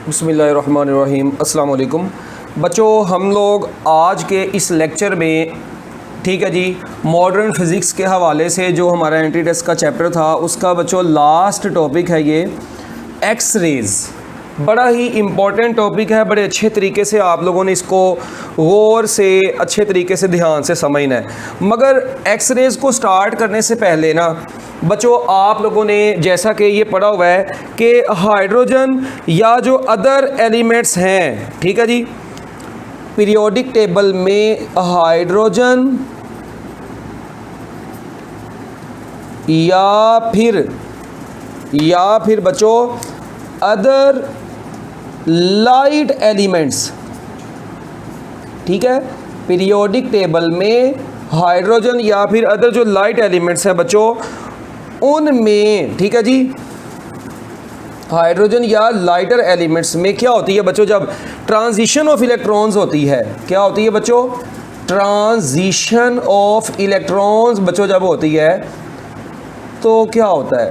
बिस्मिल्लाहिर्रहमानिर्रहीम। अस्सलाम वालेकुम बच्चों, हम लोग आज के इस लेक्चर में ठीक है जी मॉडर्न फिज़िक्स के हवाले से जो हमारा एंट्री टेस्ट का चैप्टर था उसका बच्चों लास्ट टॉपिक है ये एक्स रेज़। बड़ा ही इम्पॉर्टेंट टॉपिक है, बड़े अच्छे तरीके से आप लोगों ने इसको गौर से अच्छे तरीके से ध्यान से समझना है। मगर एक्स रेज़ को स्टार्ट करने से पहले ना बच्चों आप लोगों ने जैसा कि ये पढ़ा हुआ है कि हाइड्रोजन या जो अदर एलिमेंट्स हैं, ठीक है जी, पीरियोडिक टेबल में हाइड्रोजन या फिर बच्चों अदर लाइट एलिमेंट्स, ठीक है, पीरियोडिक टेबल में हाइड्रोजन या फिर अदर जो लाइट एलिमेंट्स हैं बच्चों उनमें, ठीक है जी, हाइड्रोजन या लाइटर एलिमेंट्स में क्या होती है बच्चों, जब ट्रांजिशन ऑफ इलेक्ट्रॉन्स होती है, क्या होती है बच्चों, ट्रांजिशन ऑफ इलेक्ट्रॉन्स बच्चों जब होती है तो क्या होता है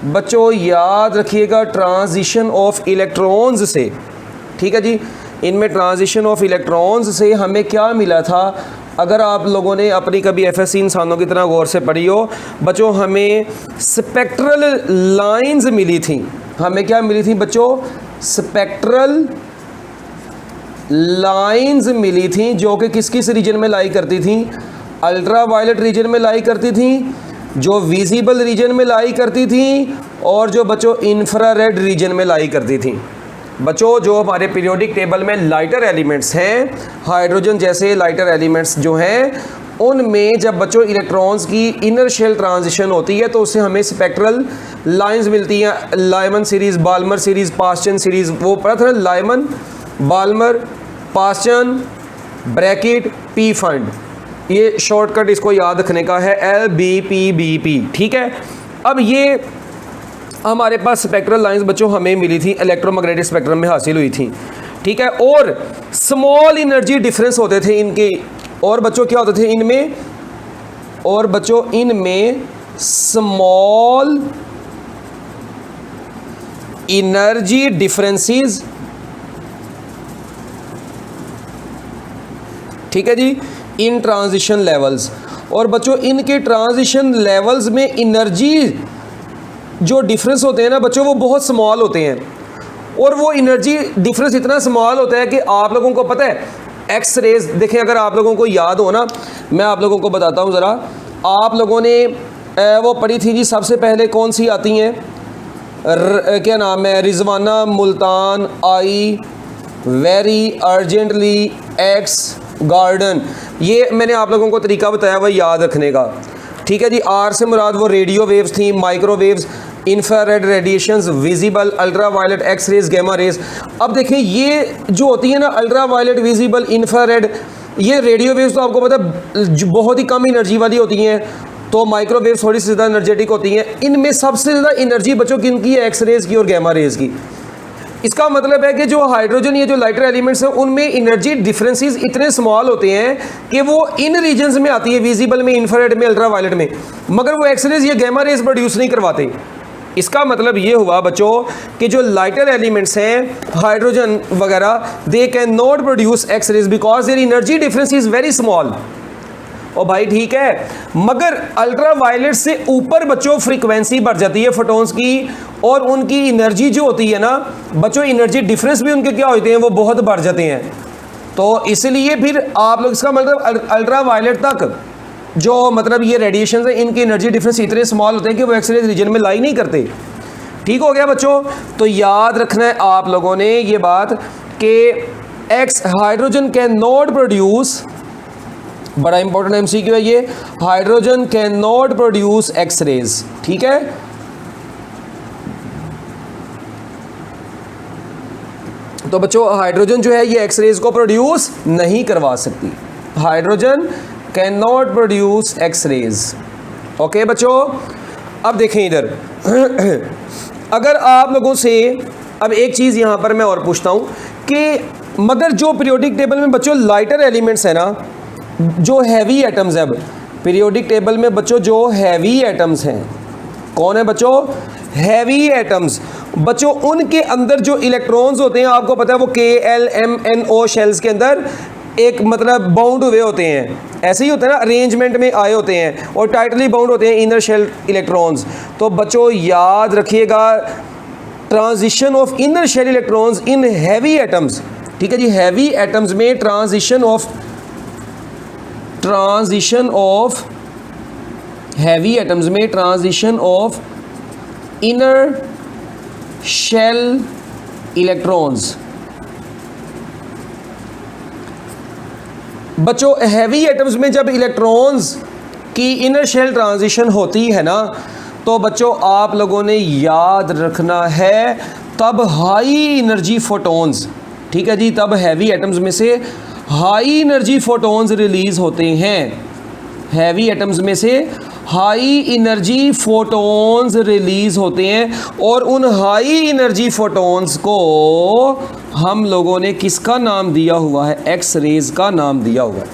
बच्चों, याद रखिएगा ट्रांजिशन ऑफ इलेक्ट्रॉन्स से, ठीक है जी, इनमें ट्रांजिशन ऑफ इलेक्ट्रॉन्स से हमें क्या मिला था। अगर आप लोगों ने अपनी कभी एफएससी इंसानों की तरह गौर से पढ़ी हो बच्चों, हमें स्पेक्ट्रल लाइंस मिली थी। हमें क्या मिली थी बच्चों, स्पेक्ट्रल लाइंस मिली थी जो कि किस किस रीजन में लाई करती थी, अल्ट्रा वायलेट रीजन में लाई करती थी, जो विजिबल रीजन में लाई करती थी, और जो बच्चों इंफ्रारेड रीजन में लाई करती थी। बच्चों जो हमारे पीरियोडिक टेबल में लाइटर एलिमेंट्स हैं, हाइड्रोजन जैसे लाइटर एलिमेंट्स जो हैं, उनमें जब बच्चों इलेक्ट्रॉन्स की इनर शेल ट्रांजिशन होती है तो उससे हमें स्पेक्ट्रल लाइंस मिलती हैं। Lyman series, Balmer series, Paschen series, वो पढ़ा था ना, Lyman, Balmer, Paschen, Brackett, Pfund, ये शॉर्टकट इसको याद रखने का है, LBPBP, ठीक है। अब ये हमारे पास स्पेक्ट्रल लाइंस बच्चों हमें मिली थी, इलेक्ट्रोमैग्नेटिक स्पेक्ट्रम में हासिल हुई थी, ठीक है, और स्मॉल एनर्जी डिफरेंस होते थे इनके, और बच्चों क्या होते थे इनमें, और बच्चों इनमें स्मॉल एनर्जी डिफरेंसेस, ठीक है जी, इन ट्रांजिशन लेवल्स। और बच्चों इनके ट्रांजिशन लेवल्स में एनर्जी जो डिफरेंस होते हैं ना बच्चों वो बहुत स्मॉल होते हैं, और वो एनर्जी डिफरेंस इतना स्मॉल होता है कि आप लोगों को पता है एक्स रेज, देखें अगर आप लोगों को याद हो ना, मैं आप लोगों को बताता हूँ ज़रा, आप लोगों ने वो पढ़ी थी जी, सबसे पहले कौन सी आती हैं, क्या नाम है, Rizwana Multan I very urgently x garden, ये मैंने आप लोगों को तरीका बताया वह याद रखने का, ठीक है जी। आर से मुराद वो रेडियो वेव्स थी, microwaves, infrared radiations, visible, ultra violet, X rays, gamma rays. अब देखें ये जो होती है ना अल्ट्रा वायलेट, विजिबल, इंफ्रारेड, ये रेडियो वेव्स तो आपको पता है बहुत ही कम एनर्जी वाली होती हैं, तो माइक्रोवेव्स थोड़ी सी ज़्यादा एनर्जेटिक होती हैं। इनमें सबसे ज़्यादा एनर्जी बच्चों किनकी है, एक्स रेज की और गैमा रेज की। इसका मतलब है कि जो हाइड्रोजन ये जो लाइटर एलिमेंट्स हैं उनमें एनर्जी डिफरेंसेस इतने स्मॉल होते हैं कि वो इन रीजन्स में आती है, विजिबल में, इंफ्रारेड में, अल्ट्रा वायलेट में, मगर वो एक्स रेज या गैमा रेज प्रोड्यूस नहीं करवाते। इसका मतलब ये हुआ बच्चों कि जो लाइटर एलिमेंट्स हैं हाइड्रोजन वगैरह, they can not produce X rays because their energy difference is very small. ओ भाई ठीक है, मगर अल्ट्रा वायलेट से ऊपर बच्चों फ्रीक्वेंसी बढ़ जाती है फोटॉन्स की, और उनकी एनर्जी जो होती है ना बच्चों, एनर्जी डिफरेंस भी उनके क्या होते हैं, वो बहुत बढ़ जाते हैं। तो इसलिए फिर आप लोग, इसका मतलब अल्ट्रा वायलेट तक जो मतलब ये रेडिएशन है इनकी एनर्जी डिफरेंस इतने स्मॉल होते हैं कि वो एक्स-रे रीजन में लाई नहीं करते। ठीक हो गया बच्चों, तो याद रखना है आप लोगों ने ये बात कि X hydrogen can not produce, बड़ा इंपॉर्टेंट एमसीक्यू है ये, hydrogen can not produce X rays, ठीक है। तो बच्चों हाइड्रोजन जो है ये एक्स रेज को प्रोड्यूस नहीं करवा सकती, hydrogen can not produce X rays. Okay बच्चों, अब देखें इधर अगर आप लोगों से अब एक चीज़ यहाँ पर मैं और पूछता हूँ कि मगर जो पीरियोडिक टेबल में बच्चों लाइटर एलिमेंट्स है ना, जो हैवी एटम्स है, पीरियोडिक टेबल में बच्चों जो हैवी एटम्स हैं, कौन है बच्चों, हैवी एटम्स, बच्चों उनके अंदर जो इलेक्ट्रॉन्स होते हैं आपको पता है वो KLMNO शेल्स के अंदर एक मतलब बाउंड हुए होते हैं, ऐसे ही होता है ना, अरेंजमेंट में आए होते हैं और टाइटली बाउंड होते हैं इनर शेल इलेक्ट्रॉन्स। तो बच्चों याद रखिएगा transition of inner shell electrons in heavy atoms, ठीक है जी, हैवी एटम्स में ट्रांजिशन ऑफ हैवी एटम्स में transition of inner shell electrons. बच्चों हैवी एटम्स में जब इलेक्ट्रॉन्स की इनर शेल ट्रांजिशन होती है ना, तो बच्चों आप लोगों ने याद रखना है तब हाई एनर्जी फोटॉन्स, ठीक है जी, तब हैवी एटम्स में से हाई एनर्जी फोटॉन्स रिलीज होते हैं, हैवी एटम्स में से हाई एनर्जी फोटॉन्स रिलीज होते हैं और उन हाई एनर्जी फोटॉन्स को हम लोगों ने किसका नाम दिया हुआ है, एक्स रेज का नाम दिया हुआ है।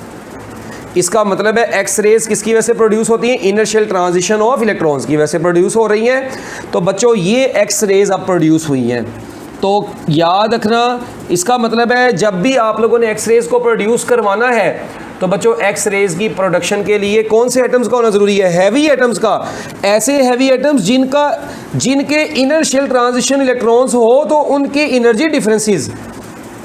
इसका मतलब है एक्स रेज किसकी वजह से प्रोड्यूस होती हैं, inner shell transition of electrons की वजह से प्रोड्यूस हो रही हैं। तो बच्चों ये एक्स रेज अब प्रोड्यूस हुई हैं, तो याद रखना इसका मतलब है जब भी आप लोगों ने एक्स रेज को प्रोड्यूस करवाना है तो बच्चों एक्स रेज की प्रोडक्शन के लिए कौन से एटम्स का होना ज़रूरी है, हैवी एटम्स का। ऐसे हैवी एटम्स जिनके इनर शेल ट्रांजिशन इलेक्ट्रॉन्स हो तो उनके एनर्जी डिफरेंसेस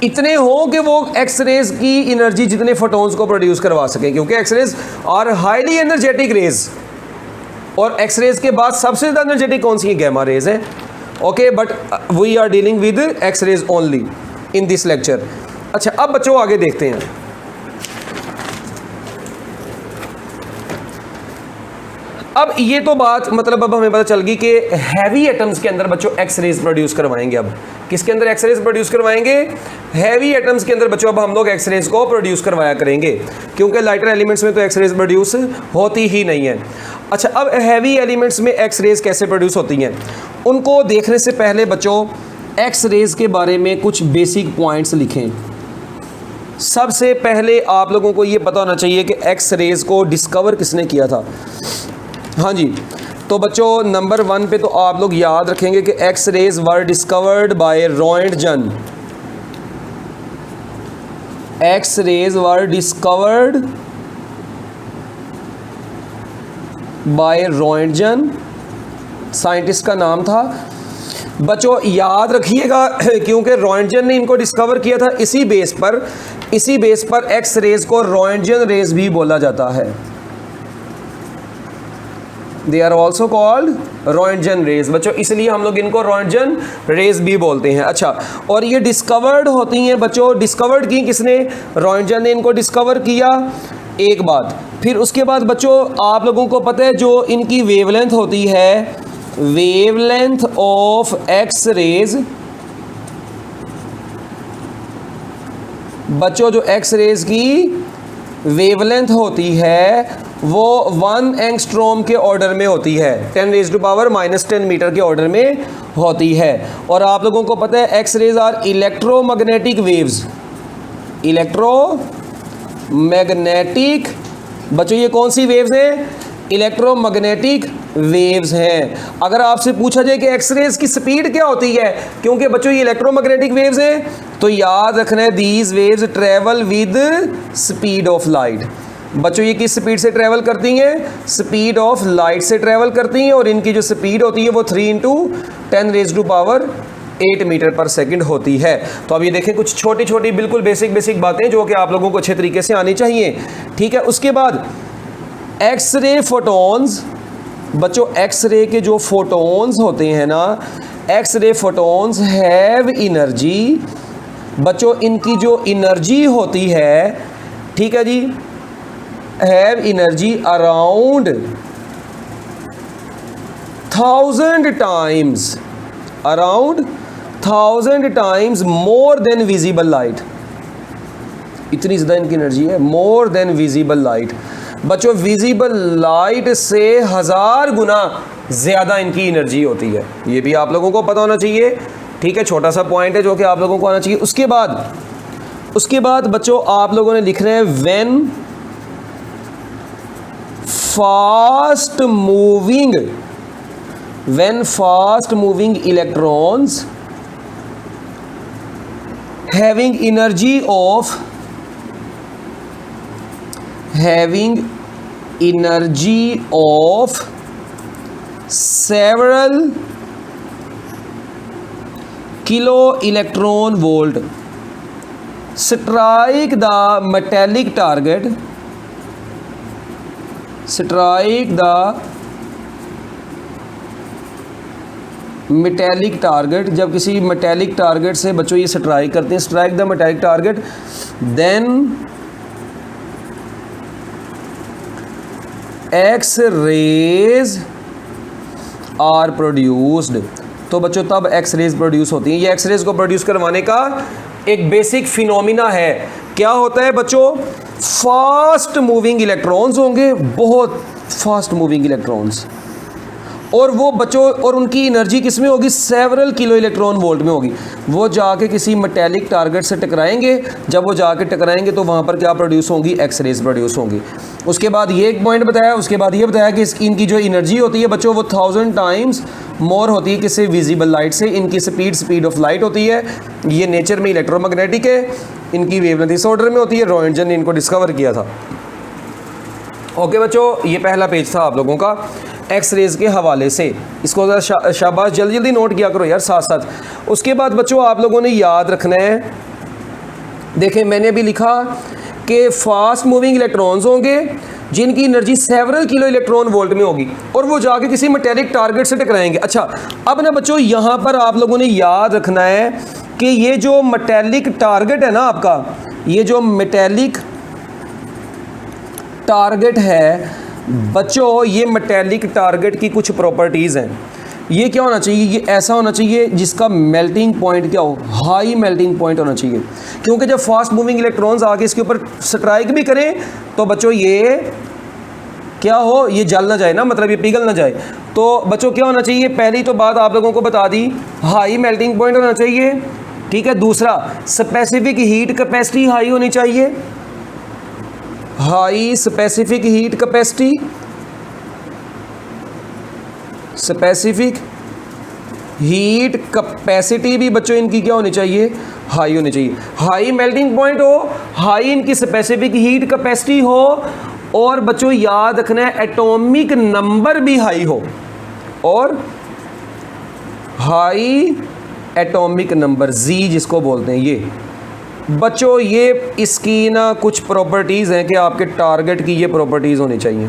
इतने हो कि वो एक्स रेज की एनर्जी जितने फोटॉन्स को प्रोड्यूस करवा सके, क्योंकि X rays are highly energetic rays और एक्स रेज के बाद सबसे ज़्यादा एनर्जेटिक कौन सी है, गैमा रेज है। Okay, but we are dealing with X rays only in this lecture. अच्छा अब बच्चों आगे देखते हैं। अब ये तो बात मतलब अब हमें पता चल गई कि हैवी एटम्स के अंदर बच्चों एक्स रेज प्रोड्यूस करवाएंगे। अब किसके अंदर एक्स रेज प्रोड्यूस करवाएंगे, हैवी एटम्स के अंदर बच्चों अब हम लोग एक्स रेज को प्रोड्यूस करवाया करेंगे, क्योंकि लाइटर एलिमेंट्स में तो एक्स रेज प्रोड्यूस होती ही नहीं है। अच्छा अब हैवी एलिमेंट्स में एक्स रेज कैसे प्रोड्यूस होती हैं, उनको देखने से पहले बच्चों एक्स रेज के बारे में कुछ बेसिक पॉइंट्स लिखें। सबसे पहले आप लोगों को ये पता होना चाहिए कि एक्स रेज को डिस्कवर किसने किया था। हाँ जी, तो बच्चों नंबर 1 पे तो आप लोग याद रखेंगे कि X rays were discovered by Roentgen. X rays were discovered by Roentgen, scientist का नाम था। बच्चों याद रखिएगा क्योंकि रॉयंटजन ने इनको डिस्कवर किया था, इसी बेस पर एक्स रेज को रॉयंटजन रेज भी बोला जाता है। They are also called Roentgen rays. बच्चों इसलिए हम लोग इनको रॉयंटजन रेज भी बोलते हैं। अच्छा, और ये डिस्कवर्ड होती हैं बच्चों, डिस्कवर्ड की किसने, रॉयंटजन ने इनको डिस्कवर किया, एक बात। फिर उसके बाद बच्चों आप लोगों को पता है जो इनकी वेवलेंथ होती है, वेवलेंथ ऑफ एक्स रेज, बच्चों जो एक्स रेज की वेवलेंथ होती है वो 1 एंगस्ट्रॉम के ऑर्डर में होती है, 10⁻⁻10 मीटर के ऑर्डर में होती है। और आप लोगों को पता है X rays are electromagnetic waves, electromagnetic, बच्चों ये कौन सी वेव्स हैं, इलेक्ट्रोमैग्नेटिक वेव्स हैं। अगर आपसे पूछा जाए कि एक्स रेज की स्पीड क्या होती है, क्योंकि बच्चों ये इलेक्ट्रोमैग्नेटिक वेव्स हैं, तो याद रखना है these waves travel with speed of light. बच्चों ये किस स्पीड से ट्रैवल करती हैं, स्पीड ऑफ लाइट से ट्रैवल करती हैं, और इनकी जो स्पीड होती है वो 3 × 10⁸ मीटर पर सेकंड होती है। तो अब ये देखें कुछ छोटी छोटी बिल्कुल बेसिक बातें जो कि आप लोगों को अच्छे तरीके से आनी चाहिए, ठीक है। उसके बाद एक्स रे फोटॉन्स, बच्चों एक्स रे के जो फोटॉन्स होते हैं ना, X ray photons have energy, बच्चों इनकी जो एनर्जी होती है, ठीक है जी, have energy around 1000 times more than visible light. इतनी ज़्यादा इनकी एनर्जी है, मोर देन विजिबल लाइट। बच्चों विजिबल लाइट से 1000 गुना ज़्यादा इनकी एनर्जी होती है, ये भी आप लोगों को पता होना चाहिए, ठीक है। छोटा सा पॉइंट है जो कि आप लोगों को आना चाहिए। उसके बाद बच्चों आप लोगों ने लिखना है when fast moving when fast moving electrons having energy of several kilo electron volt strike the metallic target जब किसी मेटेलिक टारगेट से बच्चों ये स्ट्राइक करते हैं, strike the metallic target, then X rays are produced. तो बच्चों तब एक्स रेज प्रोड्यूस होती हैं। ये एक्स रेज को प्रोड्यूस करवाने का एक बेसिक फिनोमिना है। क्या होता है बच्चों? फास्ट मूविंग इलेक्ट्रॉन्स होंगे, बहुत फास्ट मूविंग इलेक्ट्रॉन्स, और वो बच्चों और उनकी एनर्जी किस में होगी? सेवरल किलो इलेक्ट्रॉन वोल्ट में होगी। वो जाके किसी मेटेलिक टारगेट से टकराएंगे, जब वो जाके टकराएंगे तो वहाँ पर क्या प्रोड्यूस होंगी? एक्स रेज प्रोड्यूस होंगी। उसके बाद ये एक पॉइंट बताया, उसके बाद ये बताया कि इनकी जो एनर्जी होती है बच्चों वो 1000 टाइम्स मोर होती है किसी विजिबल लाइट से। इनकी स्पीड ऑफ लाइट होती है। ये नेचर में इलेक्ट्रोमैग्नेटिक है, इनकी वेवलेंथ इस ऑर्डर में होती है। रॉयंटजन ने इनको डिस्कवर किया था। ओके बच्चों, ये पहला पेज था आप लोगों का एक्स रेज के हवाले से। इसको ज़रा शाबाश जल्दी जल्दी नोट किया करो यार साथ साथ। उसके बाद बच्चों आप लोगों ने याद रखना है, देखें मैंने अभी लिखा कि फास्ट मूविंग इलेक्ट्रॉन्स होंगे जिनकी energy several kilo electron volt में होगी, और वो जाके किसी मेटेलिक टारगेट से टकराएंगे। अच्छा, अब ना बच्चों यहाँ पर आप लोगों ने याद रखना है कि ये जो मेटेलिक टारगेट है ना आपका, ये जो मेटेलिक टारगेट है बच्चों, ये मेटेलिक टारगेट की कुछ प्रॉपर्टीज़ हैं। ये क्या होना चाहिए? ये ऐसा होना चाहिए जिसका मेल्टिंग पॉइंट क्या हो? हाई मेल्टिंग पॉइंट होना चाहिए, क्योंकि जब फास्ट मूविंग इलेक्ट्रॉन्स आके इसके ऊपर स्ट्राइक भी करें तो बच्चों ये क्या हो? ये जल ना जाए ना, मतलब ये पिघल ना जाए। तो बच्चों क्या होना चाहिए? पहली तो बात आप लोगों को बता दी, हाई मेल्टिंग पॉइंट होना चाहिए, ठीक है। दूसरा, स्पेसिफिक हीट कैपेसिटी हाई होनी चाहिए, high specific heat capacity, specific heat capacity भी बच्चों इनकी क्या होनी चाहिए? हाई होनी चाहिए। हाई मेल्टिंग पॉइंट हो, हाई इनकी स्पेसिफिक हीट कैपेसिटी हो, और बच्चों याद रखना है एटॉमिक नंबर भी हाई हो, और हाई एटॉमिक नंबर जी जिसको बोलते हैं। ये बच्चों ये इसकी ना कुछ प्रॉपर्टीज़ हैं कि आपके टारगेट की ये प्रॉपर्टीज़ होनी चाहिए।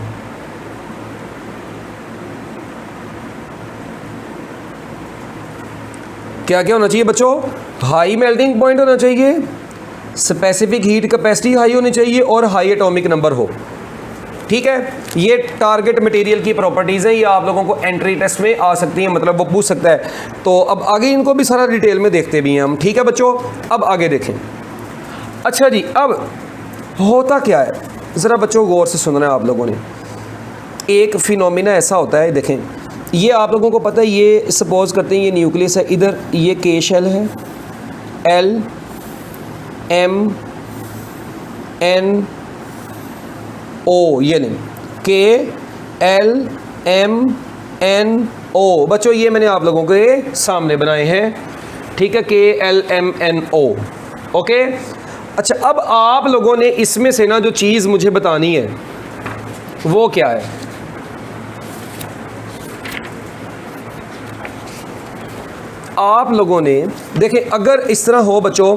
क्या क्या होना चाहिए बच्चों? हाई मेल्टिंग पॉइंट होना चाहिए, स्पेसिफिक हीट कैपेसिटी हाई होनी चाहिए, और हाई एटॉमिक नंबर हो, ठीक है। ये टारगेट मटेरियल की प्रॉपर्टीज़ हैं, ये आप लोगों को एंट्री टेस्ट में आ सकती हैं, मतलब वो पूछ सकता है। तो अब आगे इनको भी सारा डिटेल में देखते भी हैं हम, ठीक है बच्चों। अब आगे देखें। अच्छा जी, अब होता क्या है ज़रा बच्चों गौर से सुनना है आप लोगों ने। एक फिनोमिना ऐसा होता है, देखें ये आप लोगों को पता है, ये सपोज करते हैं ये न्यूक्लियस है, इधर ये के शेल है, एल एम एन ओ, ये नहीं, के एल एम एन ओ। बच्चों ये मैंने आप लोगों के सामने बनाए हैं, ठीक है, K L M N O, okay. अच्छा, अब आप लोगों ने इसमें से ना जो चीज़ मुझे बतानी है वो क्या है? आप लोगों ने देखें, अगर इस तरह हो बच्चों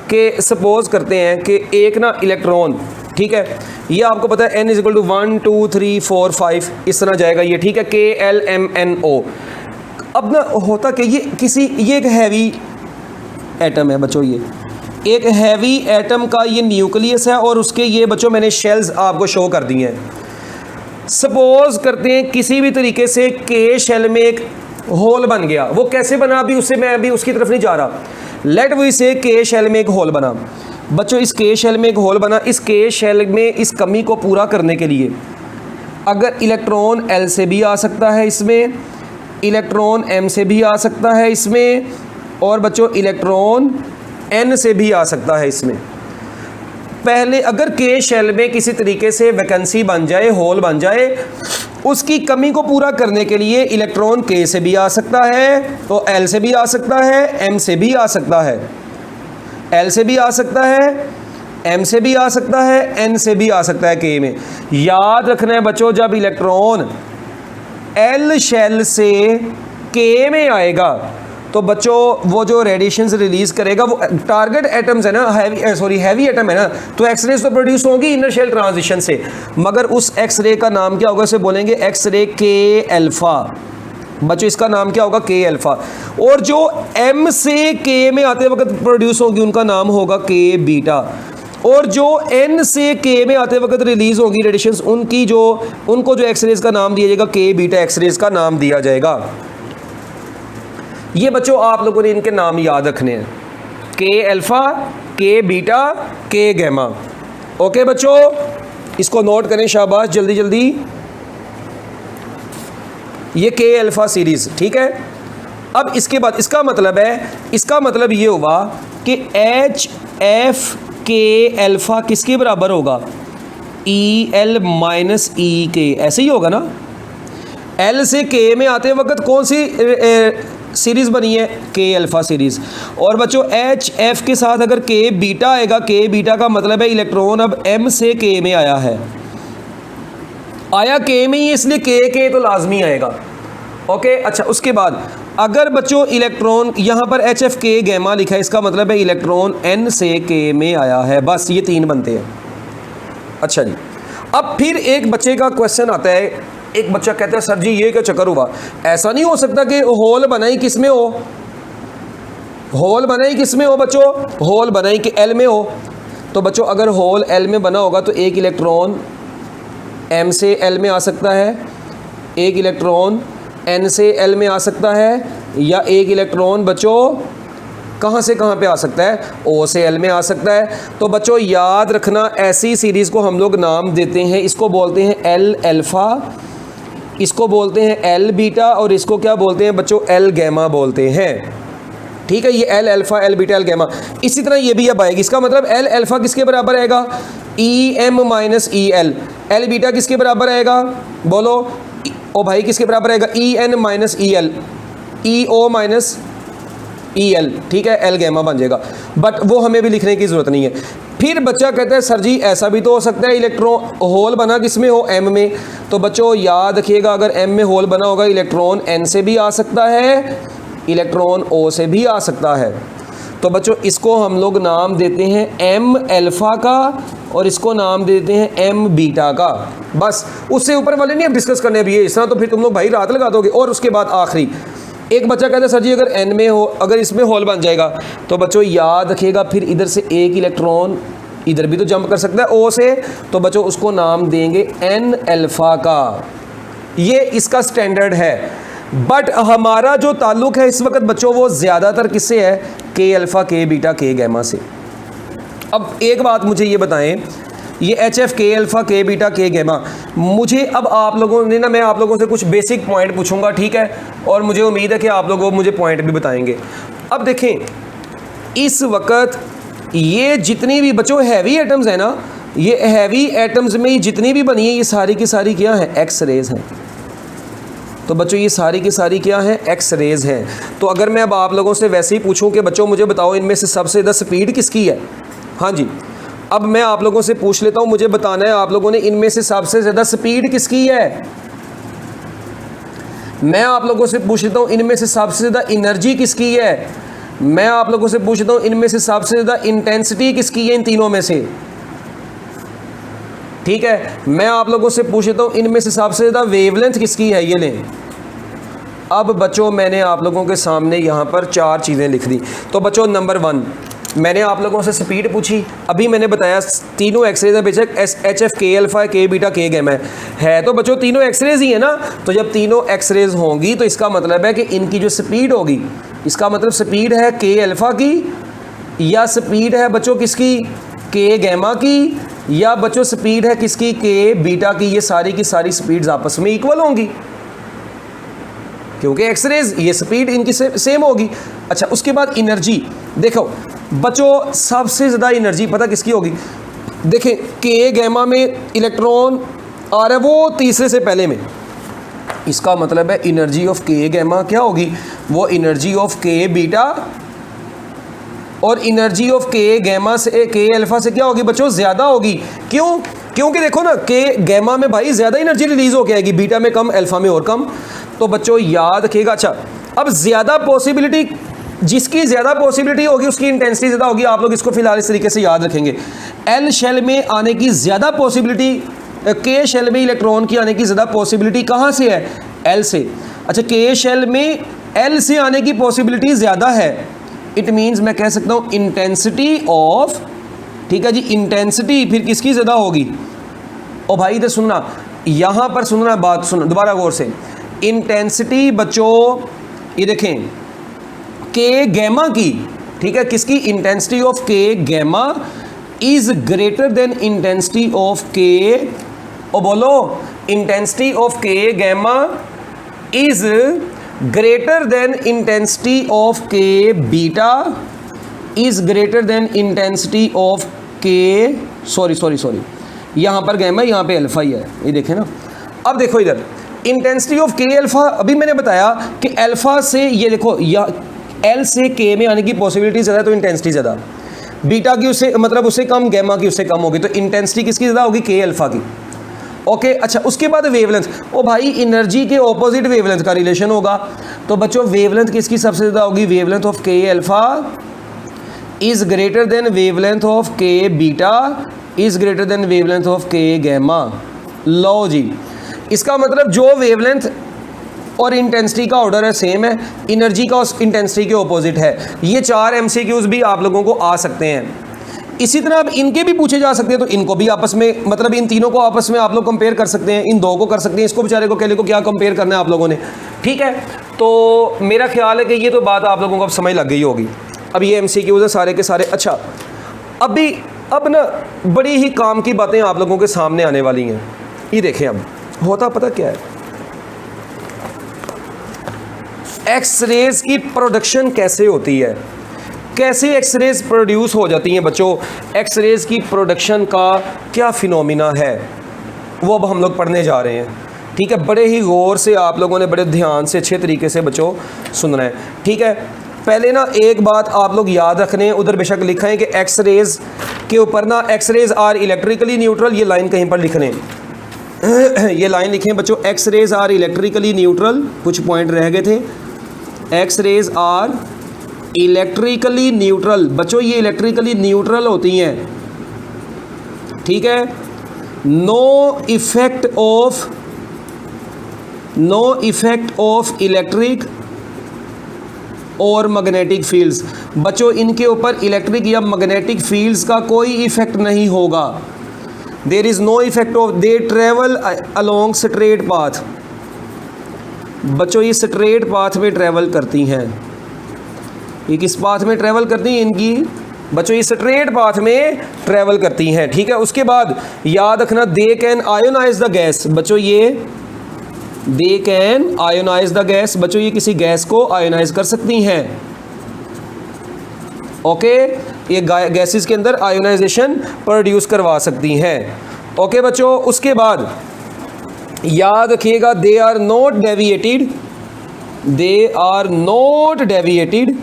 कि सपोज करते हैं कि एक ना इलेक्ट्रॉन, ठीक है, ये आपको पता है n = 1 2 3 4 5 इस तरह जाएगा ये, ठीक है, के एल एम एन ओ। अब ना होता कि ये एक हैवी एटम है बच्चों, ये एक हैवी एटम का ये न्यूक्लियस है, और उसके ये बच्चों मैंने शेल्स आपको शो कर दिए हैं। सपोज करते हैं किसी भी तरीके से के शेल में एक होल बन गया, वो कैसे बना अभी उससे मैं अभी उसकी तरफ नहीं जा रहा। लेट वी से के शेल में एक होल बना बच्चों, इस के शेल में एक होल बना। इस के शेल में इस कमी को पूरा करने के लिए अगर इलेक्ट्रॉन एल से भी आ सकता है इसमें, इलेक्ट्रॉन एम से भी आ सकता है इसमें, और बच्चों इलेक्ट्रॉन एन से भी आ सकता है इसमें। पहले अगर के शेल में किसी तरीके से वैकेंसी बन जाए, होल बन जाए, उसकी कमी को पूरा करने के लिए इलेक्ट्रॉन K से भी आ सकता है, तो L से भी आ सकता है, M से भी आ सकता है, L से भी आ सकता है, M से भी आ सकता है, N से भी आ सकता है K में। याद रखना है बच्चों, जब इलेक्ट्रॉन L शेल से K में आएगा तो बच्चों वो जो रेडिएशंस रिलीज करेगा वो टारगेट एटम्स है ना, हैवी एटम है ना, तो एक्सरेज तो प्रोड्यूस होगी इनर शेल ट्रांजिशन से, मगर उस एक्सरे का नाम क्या होगा, इसे बोलेंगे एक्सरे के अल्फा। बच्चों इसका नाम क्या होगा, के अल्फा। और जो M से K में आते वक्त प्रोड्यूस होगी उनका नाम होगा के बीटा। और जो N से K में आते वक्त रिलीज होगी रेडिएशंस उनको जो एक्सरेज का नाम दिया जाएगा के बीटा एक्सरेज का नाम दिया जाएगा। ये बच्चों आप लोगों ने इनके नाम याद रखने हैं, के अल्फा, के बीटा, के गैमा। ओके बच्चों, इसको नोट करें, शाबाश, जल्दी जल्दी। ये के अल्फा सीरीज, ठीक है। अब इसके बाद इसका मतलब ये हुआ कि एच एफ के अल्फा किसके बराबर होगा, ई एल माइनस ई के, ऐसे ही होगा ना। एल से के में आते वक्त कौन सी सीरीज़ बनी है, के अल्फा सीरीज़। और बच्चों एच एफ के साथ अगर के बीटा आएगा, के बीटा का मतलब है इलेक्ट्रॉन अब एम से के में आया है, आया के में ही, इसलिए के तो लाजमी आएगा। ओके, अच्छा, उसके बाद अगर बच्चों इलेक्ट्रॉन यहाँ पर एच एफ के गैमा लिखा है, इसका मतलब है इलेक्ट्रॉन एन से के में आया है। बस ये 3 बनते हैं। अच्छा जी, अब फिर एक बच्चे का क्वेश्चन आता है, एक बच्चा कहता है सर जी ये क्या चक्कर हुआ, ऐसा नहीं हो सकता कि होल बनाई किस में हो, होल बनाई किस में हो बच्चों, होल बनाई कि एल में हो। तो बच्चों अगर होल एल में बना होगा तो एक इलेक्ट्रॉन एम से एल में आ सकता है, एक इलेक्ट्रॉन एन से एल में आ सकता है, या एक इलेक्ट्रॉन बच्चों कहाँ से कहाँ पे आ सकता है, ओ से एल में आ सकता है। तो बच्चों याद रखना, ऐसी सीरीज़ को हम लोग नाम देते हैं, इसको बोलते हैं एल अल्फ़ा, इसको बोलते हैं एल बीटा, और इसको क्या बोलते हैं बच्चों, एल गैमा बोलते हैं। ठीक है, ये L alpha, L beta, L gamma. इसी तरह ये भी अब आएगी, इसका मतलब एल अल्फ़ा किसके बराबर आएगा, E M minus E L. L beta किसके बराबर आएगा, बोलो ओ भाई, किसके बराबर आएगा, E N minus E L, E O minus E L. ठीक है, एल गैमा बन जाएगा, बट वो हमें भी लिखने की ज़रूरत नहीं है। फिर बच्चा कहता है सर जी ऐसा भी तो हो सकता है इलेक्ट्रॉन होल बना किस में हो, एम में। तो बच्चों याद रखिएगा, अगर एम में होल बना होगा इलेक्ट्रॉन एन से भी आ सकता है, इलेक्ट्रॉन ओ से भी आ सकता है। तो बच्चों इसको हम लोग नाम देते हैं एम अल्फ़ा का, और इसको नाम देते हैं एम बीटा का। बस उससे ऊपर वाले नहीं अब डिस्कस करने अभी, इस तरह तो फिर तुम लोग भाई रात लगा दोगे। और उसके बाद आखिरी एक बच्चा कहता है सर जी अगर एन में हो, अगर इसमें होल बन जाएगा, तो बच्चों याद रखिएगा फिर इधर से एक इलेक्ट्रॉन इधर भी तो जंप कर सकता है ओ से, तो बच्चों उसको नाम देंगे एन अल्फ़ा का। ये इसका स्टैंडर्ड है। बट हमारा जो ताल्लुक़ है इस वक्त बच्चों वो ज़्यादातर किससे है, के अल्फ़ा, के बीटा, के गैमा से। अब एक बात मुझे ये बताएं, ये एच एफ, के अल्फ़ा, के बीटा, के गैमा, मुझे अब आप लोगों ने ना, मैं आप लोगों से कुछ बेसिक पॉइंट पूछूंगा, ठीक है, और मुझे उम्मीद है कि आप लोग मुझे पॉइंट भी बताएंगे। अब देखें इस वक्त ये जितनी भी बच्चों हैवी एटम्स हैं ना, ये हैवी एटम्स में जितनी भी बनी है ये सारी की सारी क्या है, एक्स रेज हैं। तो बच्चों ये सारी की सारी क्या है, एक्स रेज हैं। तो अगर मैं अब आप लोगों से वैसे ही पूछूं कि बच्चों मुझे बताओ इनमें से सबसे ज़्यादा स्पीड किसकी है, हाँ जी, अब मैं आप लोगों से पूछ लेता हूं, मुझे बताना है आप लोगों ने इनमें से सबसे ज़्यादा स्पीड किसकी है। मैं आप लोगों से पूछ लेता हूं इनमें से सबसे ज़्यादा एनर्जी किसकी है। मैं आप लोगों से पूछ लेता हूं इनमें से सबसे ज़्यादा इंटेंसिटी किसकी है, इन तीनों में से। ठीक है, मैं आप लोगों से पूछ लेता हूं इनमें से सबसे ज़्यादा वेवलेंथ किसकी है, ये लें। अब बच्चों मैंने आप लोगों के सामने यहाँ पर 4 चीज़ें लिख दी। तो बच्चों नंबर 1 मैंने आप लोगों से स्पीड पूछी, अभी मैंने बताया तीनों एक्सरेज हैं, बेशक एच एफ, के अल्फ़ा, के बीटा, के गैमा है, तो बच्चों तीनों एक्सरेज ही है ना। तो जब तीनों एक्सरेज होंगी तो इसका मतलब है कि इनकी जो स्पीड होगी, इसका मतलब स्पीड है के अल्फ़ा की, या स्पीड है बच्चों किसकी, के गैमा की, या बच्चों स्पीड है किसकी, के बीटा की। ये सारी की सारी स्पीड्स आपस में इक्वल होंगी, क्योंकि एक्सरेज ये स्पीड इनकी सेम होगी। अच्छा, उसके बाद एनर्जी देखो बच्चों, सबसे ज़्यादा एनर्जी पता किसकी होगी, देखें के गैमा में इलेक्ट्रॉन आ रहा है वो तीसरे से पहले में, इसका मतलब है एनर्जी ऑफ के गैमा क्या होगी, वो एनर्जी ऑफ के बीटा और एनर्जी ऑफ के गैमा से के अल्फा से क्या होगी बच्चों, ज़्यादा होगी। क्यों? क्योंकि देखो ना के गैमा में भाई ज़्यादा एनर्जी रिलीज होके आएगी, बीटा में कम, अल्फा में और कम। तो बच्चों याद रखिएगा। अच्छा, अब ज़्यादा पॉसिबिलिटी, जिसकी ज़्यादा पॉसिबिलिटी होगी उसकी इंटेंसिटी ज़्यादा होगी। आप लोग इसको फिलहाल इस तरीके से याद रखेंगे, एल शेल में आने की ज़्यादा पॉसिबिलिटी, के शेल में इलेक्ट्रॉन की आने की ज़्यादा पॉसिबिलिटी कहाँ से है, एल से। अच्छा, के शेल में एल से आने की पॉसिबिलिटी ज़्यादा है, इट मीन्स मैं कह सकता हूँ इंटेंसिटी ऑफ, ठीक है जी, इंटेंसिटी फिर किसकी ज़्यादा होगी। और भाई इधर सुनना, यहाँ पर सुनना, बात सुनना दोबारा गौर से। इंटेंसिटी बच्चों ये देखें के गैमा की, ठीक है, किसकी, intensity of K gamma is greater than intensity of K, और बोलो intensity of K gamma is greater than intensity of K beta is greater than intensity of K, sorry यहाँ पर गैमा, यहाँ पे अल्फा ही है, ये देखें ना। अब देखो इधर इंटेंसिटी ऑफ के अल्फा, अभी मैंने बताया कि अल्फा से ये देखो या एल से के में आने की पॉसिबिलिटी ज़्यादा, तो इंटेंसिटी ज़्यादा, बीटा की उससे मतलब उससे कम, गैमा की उससे कम होगी, तो इंटेंसिटी किसकी ज़्यादा होगी, के अल्फा की। ओके, अच्छा उसके बाद वेवलेंथ, ओ भाई एनर्जी के ऑपोजिट वेवलेंथ का रिलेशन होगा, तो बच्चों वेवलेंथ किसकी सबसे ज़्यादा होगी, wavelength of K alpha is greater than wavelength of K beta is greater than wavelength of K gamma. लो जी, इसका मतलब जो वेवलेंथ और इंटेंसिटी का ऑर्डर है सेम है, एनर्जी का उस इंटेंसिटी के ऑपोजिट है। ये 4 एमसीक्यूज़ भी आप लोगों को आ सकते हैं। इसी तरह अब इनके भी पूछे जा सकते हैं, तो इनको भी आपस में, मतलब इन तीनों को आपस में आप लोग कंपेयर कर सकते हैं, इन दो को कर सकते हैं, इसको बेचारे को केले को क्या कंपेयर करना है आप लोगों ने, ठीक है। तो मेरा ख्याल है कि ये तो बात आप लोगों को अब समझ लग गई होगी। अब ये एमसीक्यूज़ है सारे के सारे। अच्छा, अब ना बड़ी ही काम की बातें आप लोगों के सामने आने वाली हैं। ये देखें, अब होता पता क्या है, एक्स रेज की प्रोडक्शन कैसे होती है, कैसे एक्स रेज प्रोड्यूस हो जाती हैं बच्चों, एक्स रेज की प्रोडक्शन का क्या फिनोमिना है, वो अब हम लोग पढ़ने जा रहे हैं, ठीक है। बड़े ही गौर से आप लोगों ने बड़े ध्यान से अच्छे तरीके से बच्चों सुनना है, ठीक है। पहले ना एक बात आप लोग याद रखने, उधर बेशक लिखा है कि एक्स रेज के ऊपर ना, X rays are electrically neutral, ये लाइन कहीं पर लिखने ये लाइन लिखें बच्चों, X rays are electrically neutral, कुछ पॉइंट रह गए थे, X rays are electrically neutral, बच्चों ये इलेक्ट्रिकली न्यूट्रल होती हैं, ठीक है। नो इफेक्ट ऑफ इलेक्ट्रिक और मैग्नेटिक फील्ड्स, बच्चों इनके ऊपर इलेक्ट्रिक या मैग्नेटिक फील्ड्स का कोई इफेक्ट नहीं होगा। There is no effect of, they travel along straight path, बच्चों ये स्ट्रेट पाथ में ट्रेवल करती हैं। ये किस पाथ में ट्रेवल करती हैं इनकी, बच्चों ये स्ट्रेट पाथ में ट्रेवल करती हैं, ठीक है। उसके बाद याद रखना, they can ionize the gas, बच्चों ये they can ionize the gas, बच्चों ये किसी गैस को आयोनाइज कर सकती हैं, ओके। ये गैसेस के अंदर आयोनाइजेशन प्रोड्यूस करवा सकती हैं, ओके बच्चों। उसके बाद याद रखिएगा, they are not deviated, they are not deviated,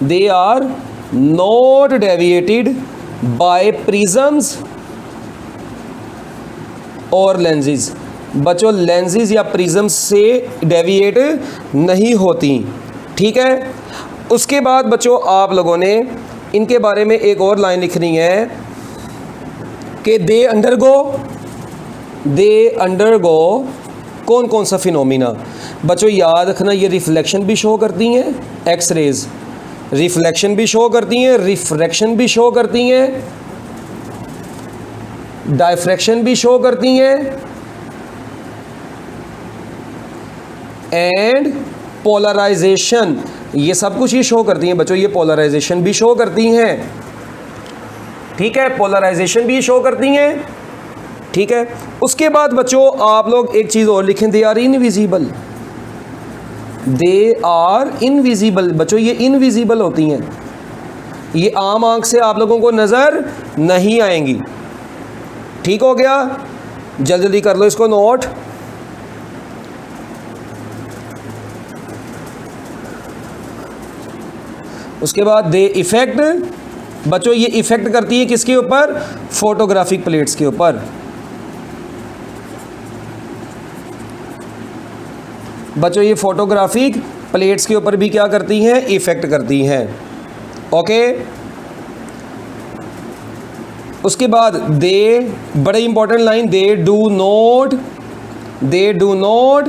they are not deviated by prisms और लेंसेज, बच्चों लेंसेज या प्रिज्म्स से डेविएट नहीं होती, ठीक है। उसके बाद बच्चों आप लोगों ने इनके बारे में एक और लाइन लिखनी है कि दे अंडरगो कौन कौन सा फिनोमिना, बच्चों याद रखना, ये रिफ्लेक्शन भी शो करती हैं, एक्स रेज रिफ्लेक्शन भी शो करती हैं, रिफ्रैक्शन भी शो करती हैं, डायफ्रैक्शन भी शो करती हैं, एंड पोलराइजेशन, ये सब कुछ ये शो करती हैं बच्चों, ये पोलराइजेशन भी शो करती हैं, ठीक है, पोलराइजेशन भी शो करती हैं, ठीक है। उसके बाद बच्चों आप लोग एक चीज़ और लिखें, they are invisible, they are invisible, बच्चों ये इनविजिबल होती हैं, ये आम आंख से आप लोगों को नज़र नहीं आएंगी, ठीक हो गया। जल्दी जल्दी कर लो इसको नोट। उसके बाद दे इफ़ेक्ट, बच्चों ये इफ़ेक्ट करती है किसके ऊपर? फोटोग्राफिक प्लेट्स के ऊपर। बच्चों ये फोटोग्राफिक प्लेट्स के ऊपर भी क्या करती हैं? इफ़ेक्ट करती हैं। ओके, उसके बाद दे, बड़े important line, they do not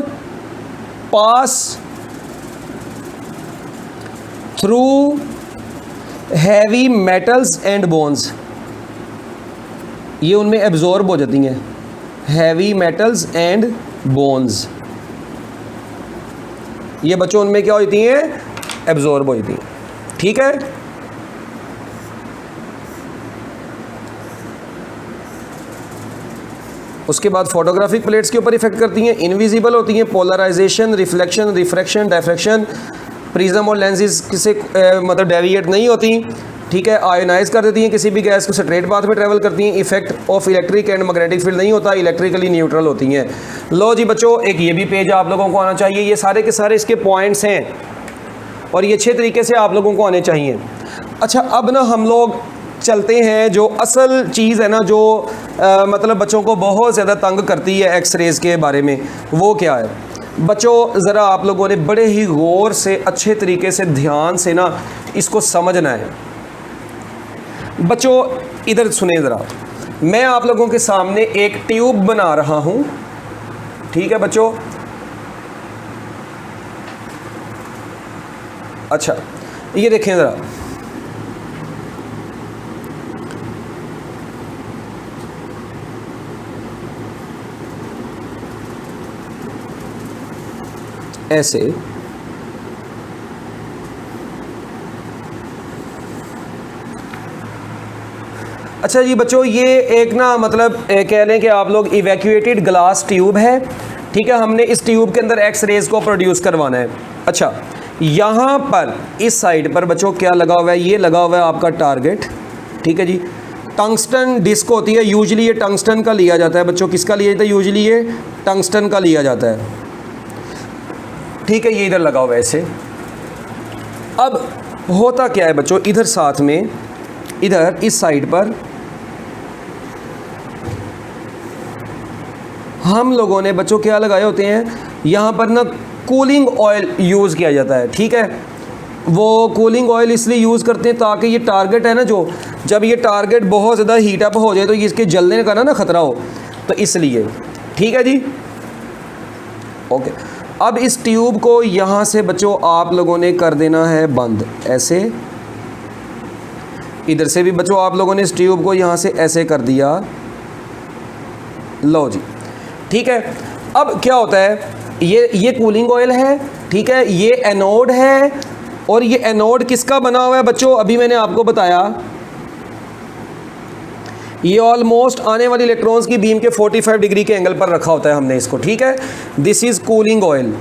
pass through heavy metals and bones. ये उनमें एब्जॉर्ब हो जाती हैं, हैवी मेटल्स एंड बोन्स। ये बच्चों उनमें क्या हो जाती हैं? एब्जॉर्ब हो जाती हैं। ठीक है, उसके बाद फोटोग्राफिक प्लेट्स के ऊपर इफेक्ट करती हैं, इनविजिबल होती हैं, polarization, reflection, refraction, diffraction, prism और लेंसेज से मतलब डेविएट नहीं होती। ठीक है, आयोनाइज कर देती हैं किसी भी गैस को, स्ट्रेट पाथ में ट्रैवल करती हैं, effect of electric and magnetic field नहीं होता, इलेक्ट्रिकली न्यूट्रल होती हैं। लो जी बच्चों, एक ये भी पेज आप लोगों को आना चाहिए। ये सारे के सारे इसके पॉइंट्स हैं और ये अच्छे तरीके से आप लोगों को आने चाहिए। अच्छा, अब ना हम लोग चलते हैं जो असल चीज़ है ना, जो मतलब बच्चों को बहुत ज़्यादा तंग करती है एक्सरेज़ के बारे में, वो क्या है बच्चों? ज़रा आप लोगों ने बड़े ही गौर से, अच्छे तरीके से, ध्यान से ना इसको समझना है। बच्चों इधर सुने ज़रा, मैं आप लोगों के सामने एक ट्यूब बना रहा हूँ। ठीक है बच्चों, अच्छा ये देखें ज़रा, ऐसे अच्छा जी बच्चों, ये एक ना मतलब कह लें कि आप लोग इवैक्यूएटेड ग्लास ट्यूब है। ठीक है, हमने इस ट्यूब के अंदर एक्स रेज को प्रोड्यूस करवाना है। अच्छा, यहाँ पर इस साइड पर बच्चों क्या लगा हुआ है? ये लगा हुआ है आपका टारगेट। ठीक है जी, टंगस्टन डिस्क होती है, यूजली ये टंगस्टन का लिया जाता है बच्चों। किसका लिया जाता है? यूजली ये टंगस्टन का लिया जाता है। ठीक है, ये इधर लगा हुआ है ऐसे। अब होता क्या है बच्चों, इधर साथ में, इधर इस साइड पर हम लोगों ने बच्चों क्या लगाए होते हैं? यहाँ पर ना कूलिंग ऑयल यूज़ किया जाता है। ठीक है, वो कूलिंग ऑयल इसलिए यूज़ करते हैं ताकि ये टारगेट है ना, जो जब ये टारगेट बहुत ज़्यादा हीट अप हो जाए तो इसके जलने का ना खतरा हो, तो इसलिए। ठीक है जी, ओके। अब इस ट्यूब को यहाँ से बच्चों आप लोगों ने कर देना है बंद, ऐसे। इधर से भी बच्चों आप लोगों ने इस ट्यूब को यहाँ से ऐसे कर दिया। लो जी, ठीक है। अब क्या होता है, ये कूलिंग ऑयल है। ठीक है, ये एनोड है और ये एनोड किसका बना हुआ है बच्चों? अभी मैंने आपको बताया, ये ऑलमोस्ट आने वाली इलेक्ट्रॉन्स की बीम के 45 डिग्री के एंगल पर रखा होता है हमने इसको। ठीक है, दिस इज कूलिंग ऑयल,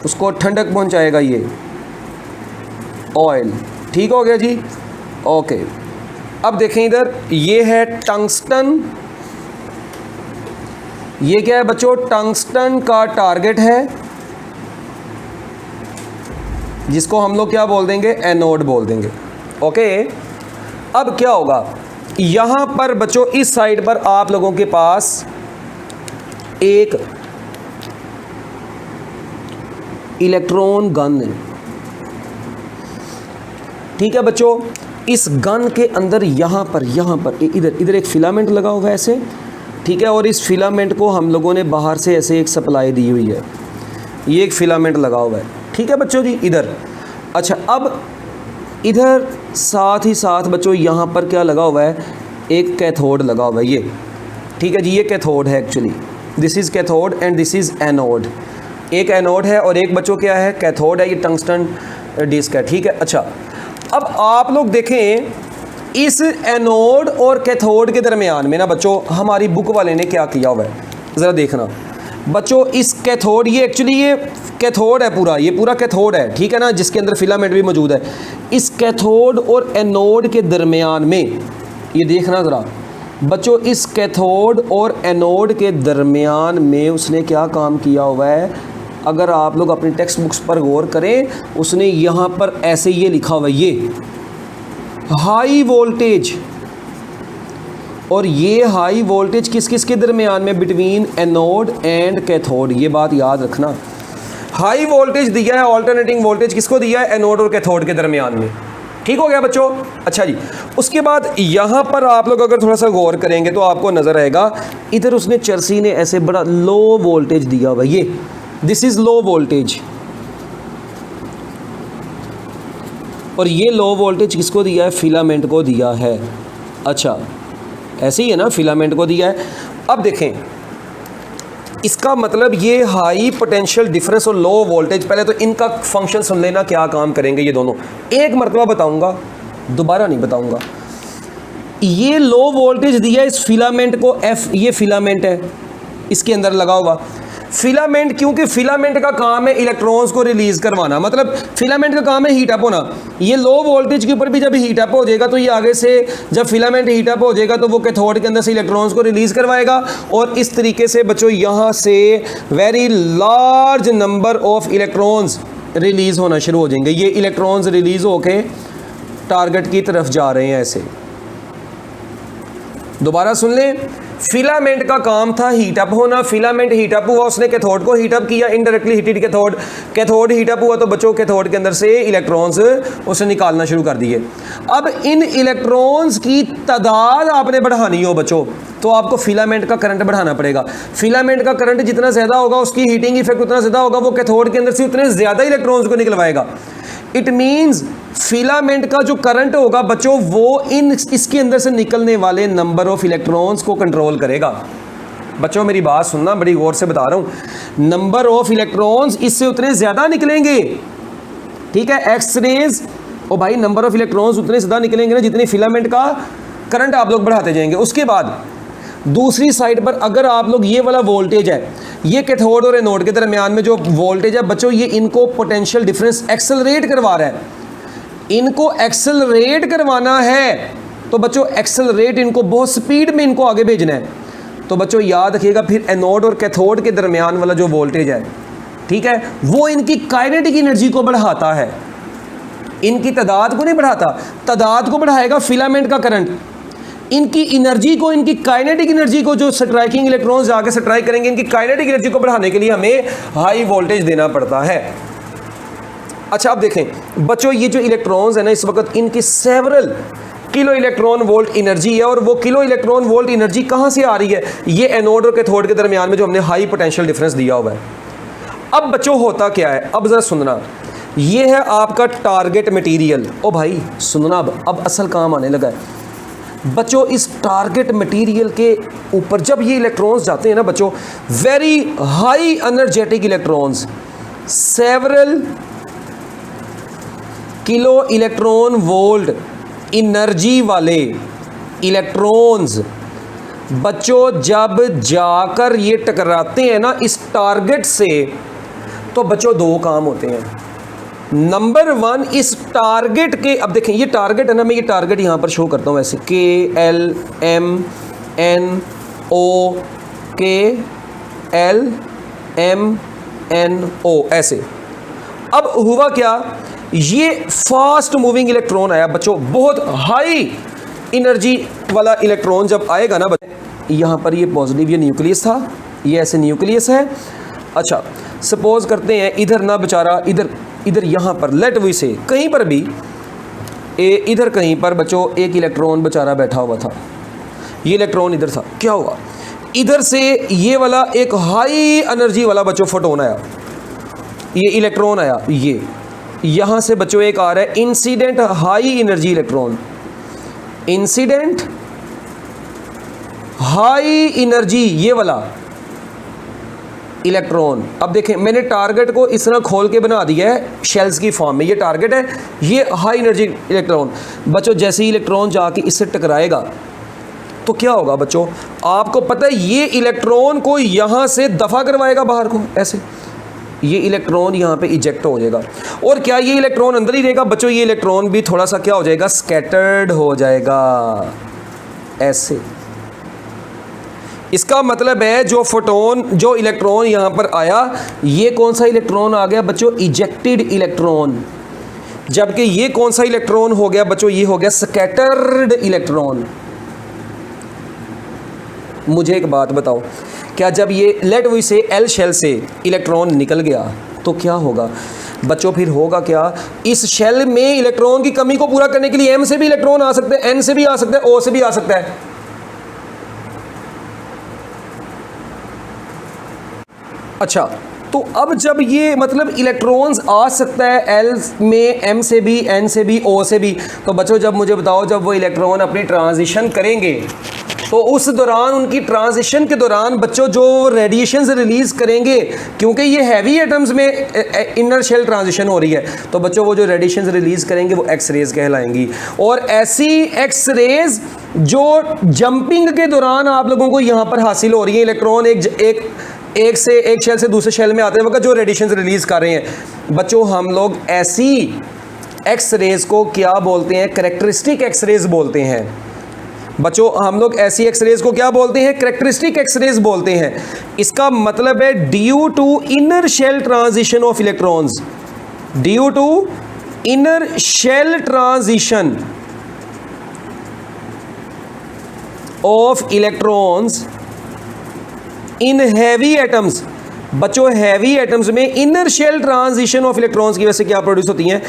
उसको ठंडक पहुंचाएगा ये ऑयल। ठीक हो गया जी, ओके। अब देखें इधर, ये है टंगस्टन। ये क्या है बच्चों? टंगस्टन का टारगेट है, जिसको हम लोग क्या बोल देंगे? एनोड बोल देंगे। ओके। अब क्या होगा, यहां पर बच्चों इस साइड पर आप लोगों के पास एक इलेक्ट्रॉन गन है। ठीक है बच्चों, इस गन के अंदर यहां पर इधर एक फिलामेंट लगा हुआ है ऐसे। ठीक है, और इस फिलामेंट को हम लोगों ने बाहर से ऐसे एक सप्लाई दी हुई है, ये एक फिलामेंट लगा हुआ है। ठीक है बच्चों जी, इधर। अच्छा, अब इधर साथ ही साथ बच्चों यहाँ पर क्या लगा हुआ है? एक कैथोड लगा हुआ है ये। ठीक है जी, ये कैथोड है actually, this is cathode and this is anode. एक एनोड है और एक बच्चों क्या है? कैथोड है, ये टंगस्टन डिस्क है। ठीक है, अच्छा। अब आप लोग देखें, इस एनोड और कैथोड के दरमियान में ना बच्चों हमारी बुक वाले ने क्या किया हुआ है, ज़रा देखना बच्चों। इस कैथोड, ये एक्चुअली ये कैथोड है पूरा, ये पूरा कैथोड है। ठीक है ना, जिसके अंदर फिलामेंट भी मौजूद है। इस कैथोड और एनोड के दरमियान में, ये देखना ज़रा बच्चों, इस कैथोड और एनोड के दरमियान में उसने क्या काम किया हुआ है? अगर आप लोग अपनी टेक्स्ट बुक्स पर गौर करें, उसने यहाँ पर ऐसे ये लिखा हुआ, ये हाई वोल्टेज, और ये हाई वोल्टेज किस किस के दरमियान में, बिटवीन एनोड एंड कैथोड। ये बात याद रखना, हाई वोल्टेज दिया है, ऑल्टरनेटिंग वोल्टेज किसको दिया है, एनोड और कैथोड के दरमियान में। ठीक हो गया बच्चों। अच्छा जी, उसके बाद यहाँ पर आप लोग अगर थोड़ा सा गौर करेंगे तो आपको नज़र आएगा, इधर उसने चर्सी ने ऐसे बड़ा लो वोल्टेज दिया हुआ, ये दिस इज़ लो वोल्टेज, और ये लो वोल्टेज किसको दिया है, फिलामेंट को दिया है। अच्छा, ऐसे ही है ना, फिलामेंट को दिया है। अब देखें, इसका मतलब ये हाई पोटेंशियल डिफरेंस और लो वोल्टेज, पहले तो इनका फंक्शन सुन लेना, क्या काम करेंगे ये दोनों। एक मरतबा बताऊंगा, दोबारा नहीं बताऊंगा। ये लो वोल्टेज दिया इस फिलामेंट को, एफ, ये फिलामेंट है इसके अंदर लगा हुआ फिलामेंट, क्योंकि फिलामेंट का काम है इलेक्ट्रॉन्स को रिलीज करवाना, मतलब फिलामेंट का काम है हीट अप होना। ये लो वोल्टेज के ऊपर भी जब हीट अप हो जाएगा तो ये आगे से जब फिलामेंट हीट अप हो जाएगा तो वो कैथोड के अंदर से इलेक्ट्रॉन्स को रिलीज करवाएगा, और इस तरीके से बच्चों यहाँ से very large number of electrons release होना शुरू हो जाएंगे। ये इलेक्ट्रॉन्स रिलीज होके टारगेट की तरफ जा रहे हैं ऐसे। दोबारा सुन लें, फिलामेंट का काम था हीट अप होना, फिलामेंट हीट अप हुआ, उसने कैथोड को हीट अप किया, indirectly heated cathode, cathode heat up हुआ तो बच्चों कैथोड के अंदर से इलेक्ट्रॉन्स उसे निकालना शुरू कर दिए। अब इन इलेक्ट्रॉन्स की तादाद आपने बढ़ानी हो बच्चों, तो आपको फिलामेंट का करंट बढ़ाना पड़ेगा। फिलामेंट का करंट जितना ज़्यादा होगा उसकी हीटिंग इफेक्ट उतना ज़्यादा होगा, वो कैथोड के अंदर से उतने ज़्यादा इलेक्ट्रॉन्स को निकलवाएगा। इट मीन्स फिलामेंट का जो करंट होगा बच्चों वो इसके अंदर से निकलने वाले नंबर ऑफ इलेक्ट्रॉन्स को कंट्रोल करेगा। बच्चों मेरी बात सुनना, बड़ी गौर से बता रहा हूं, नंबर ऑफ इलेक्ट्रॉन्स इससे उतने ज्यादा निकलेंगे, ठीक है, एक्स रेज, ओ भाई नंबर ऑफ इलेक्ट्रॉन्स उतने ज्यादा निकलेंगे ना जितने फिलामेंट का करंट आप लोग बढ़ाते जाएंगे। उसके बाद दूसरी साइड पर अगर आप लोग ये वाला वोल्टेज है, ये कैथोड और एनोड के दरमियान में जो वोल्टेज है बच्चों, ये इनको पोटेंशियल डिफरेंस एक्सेलरेट करवा रहा है, इनको एक्सेलरेट करवाना है। तो बच्चों एक्सेलरेट, इनको बहुत स्पीड में इनको आगे भेजना है। तो बच्चों याद रखिएगा, फिर एनोड और कैथोड के दरमियान वाला जो वोल्टेज है, ठीक है, वो इनकी काइनेटिक एनर्जी को बढ़ाता है, इनकी तादाद को नहीं बढ़ाता, तादाद को बढ़ाएगा फिलामेंट का करंट। इनकी एनर्जी को, इनकी काइनेटिक एनर्जी को, जो स्ट्राइकिंग इलेक्ट्रॉन्स जाके स्ट्राइक करेंगे, इनकी काइनेटिक एनर्जी को बढ़ाने के लिए हमें हाई वोल्टेज देना पड़ता है। अच्छा अब देखें बच्चों, ये जो इलेक्ट्रॉन्स है ना इस वक्त, इनकी several kilo electron volt energy है, और वो किलो इलेक्ट्रॉन वोल्ट एनर्जी कहाँ से आ रही है, ये एनोड और कैथोड के दरमियान में जो हमने हाई पोटेंशियल डिफरेंस दिया हुआ है। अब बच्चों होता क्या है, अब जरा सुनना, ये है आपका टारगेट मटेरियल। ओ भाई सुनना, अब असल काम आने लगा है बच्चों। इस टारगेट मटेरियल के ऊपर जब ये इलेक्ट्रॉन्स जाते हैं ना बच्चों, very high energetic electrons, several kilo electron volt energy वाले इलेक्ट्रॉन्स बच्चों जब जाकर ये टकराते हैं ना इस टारगेट से, तो बच्चों दो काम होते हैं। नंबर वन, इस टारगेट के, अब देखें ये टारगेट है ना, मैं ये टारगेट यहाँ पर शो करता हूँ ऐसे, KLMNO ऐसे। अब हुआ क्या, ये फास्ट मूविंग इलेक्ट्रॉन आया बच्चों, बहुत हाई एनर्जी वाला इलेक्ट्रॉन जब आएगा ना बच्चों, यहाँ पर ये पॉजिटिव, ये न्यूक्लियस था, ये ऐसे न्यूक्लियस है। अच्छा सपोज करते हैं इधर ना बेचारा, इधर यहाँ पर लेट वी से कहीं पर भी इधर कहीं पर बच्चों एक इलेक्ट्रॉन बेचारा बैठा हुआ था, ये इलेक्ट्रॉन इधर था, क्या हुआ, इधर से ये वाला एक हाई एनर्जी वाला बच्चों फोटोन आया, ये इलेक्ट्रॉन आया, ये यहाँ से बच्चों एक आ रहा है incident high energy electron, incident high energy ये वाला इलेक्ट्रॉन। अब देखें मैंने टारगेट को इस तरह खोल के बना दिया है शेल्स की फॉर्म में, ये टारगेट है, ये हाई एनर्जी इलेक्ट्रॉन। बच्चों जैसे ही इलेक्ट्रॉन जाके इससे टकराएगा तो क्या होगा बच्चों, आपको पता है ये इलेक्ट्रॉन को यहाँ से दफा करवाएगा बाहर को, ऐसे ये इलेक्ट्रॉन यहाँ पे इजेक्ट हो जाएगा। और क्या ये इलेक्ट्रॉन अंदर ही रहेगा बच्चों, ये इलेक्ट्रॉन भी थोड़ा सा क्या हो जाएगा, स्कैटर्ड हो जाएगा ऐसे। इसका मतलब है जो फोटोन, जो इलेक्ट्रॉन यहाँ पर आया, ये कौन सा इलेक्ट्रॉन आ गया बच्चों? Ejected electron. जबकि ये कौन सा इलेक्ट्रॉन हो गया बच्चों? ये हो गया स्कैटर्ड इलेक्ट्रॉन। मुझे एक बात बताओ, क्या जब ये लेट वी से एल शेल से इलेक्ट्रॉन निकल गया तो क्या होगा बच्चों? फिर होगा क्या? इस शेल में इलेक्ट्रॉन की कमी को पूरा करने के लिए एम से भी इलेक्ट्रॉन आ सकते हैं, एन से भी आ सकता है, ओ से भी आ सकता है। अच्छा, तो अब जब ये मतलब इलेक्ट्रॉन्स आ सकता है एल में, एम से भी, एन से भी, ओ से भी, तो बच्चों जब मुझे बताओ जब वो इलेक्ट्रॉन अपनी ट्रांजिशन करेंगे तो उस दौरान, उनकी ट्रांजिशन के दौरान बच्चों जो रेडिएशंस रिलीज़ करेंगे, क्योंकि ये हैवी एटम्स में इनर शेल ट्रांजिशन हो रही है, तो बच्चों वो जो रेडिएशंस रिलीज़ करेंगे वो एक्स रेज कहलाएंगी। और ऐसी एक्स रेज जो जंपिंग के दौरान आप लोगों को यहाँ पर हासिल हो रही है, इलेक्ट्रॉन एक शेल से दूसरे शेल में आते वक्त जो रेडिएशंस रिलीज़ कर रहे हैं बच्चों, हम लोग ऐसी एक्स रेज को क्या बोलते हैं? कैरेक्टरिस्टिक एक्स रेज बोलते हैं। बच्चों हम लोग ऐसी एक्स रेज को क्या बोलते हैं? कैरेक्टरिस्टिक एक्स रेज बोलते हैं। इसका मतलब है due to inner shell transition of electrons, due to inner shell transition of electrons in heavy atoms. बच्चों हैवी एटम्स में inner shell transition of electrons की वजह से क्या प्रोड्यूस होती हैं?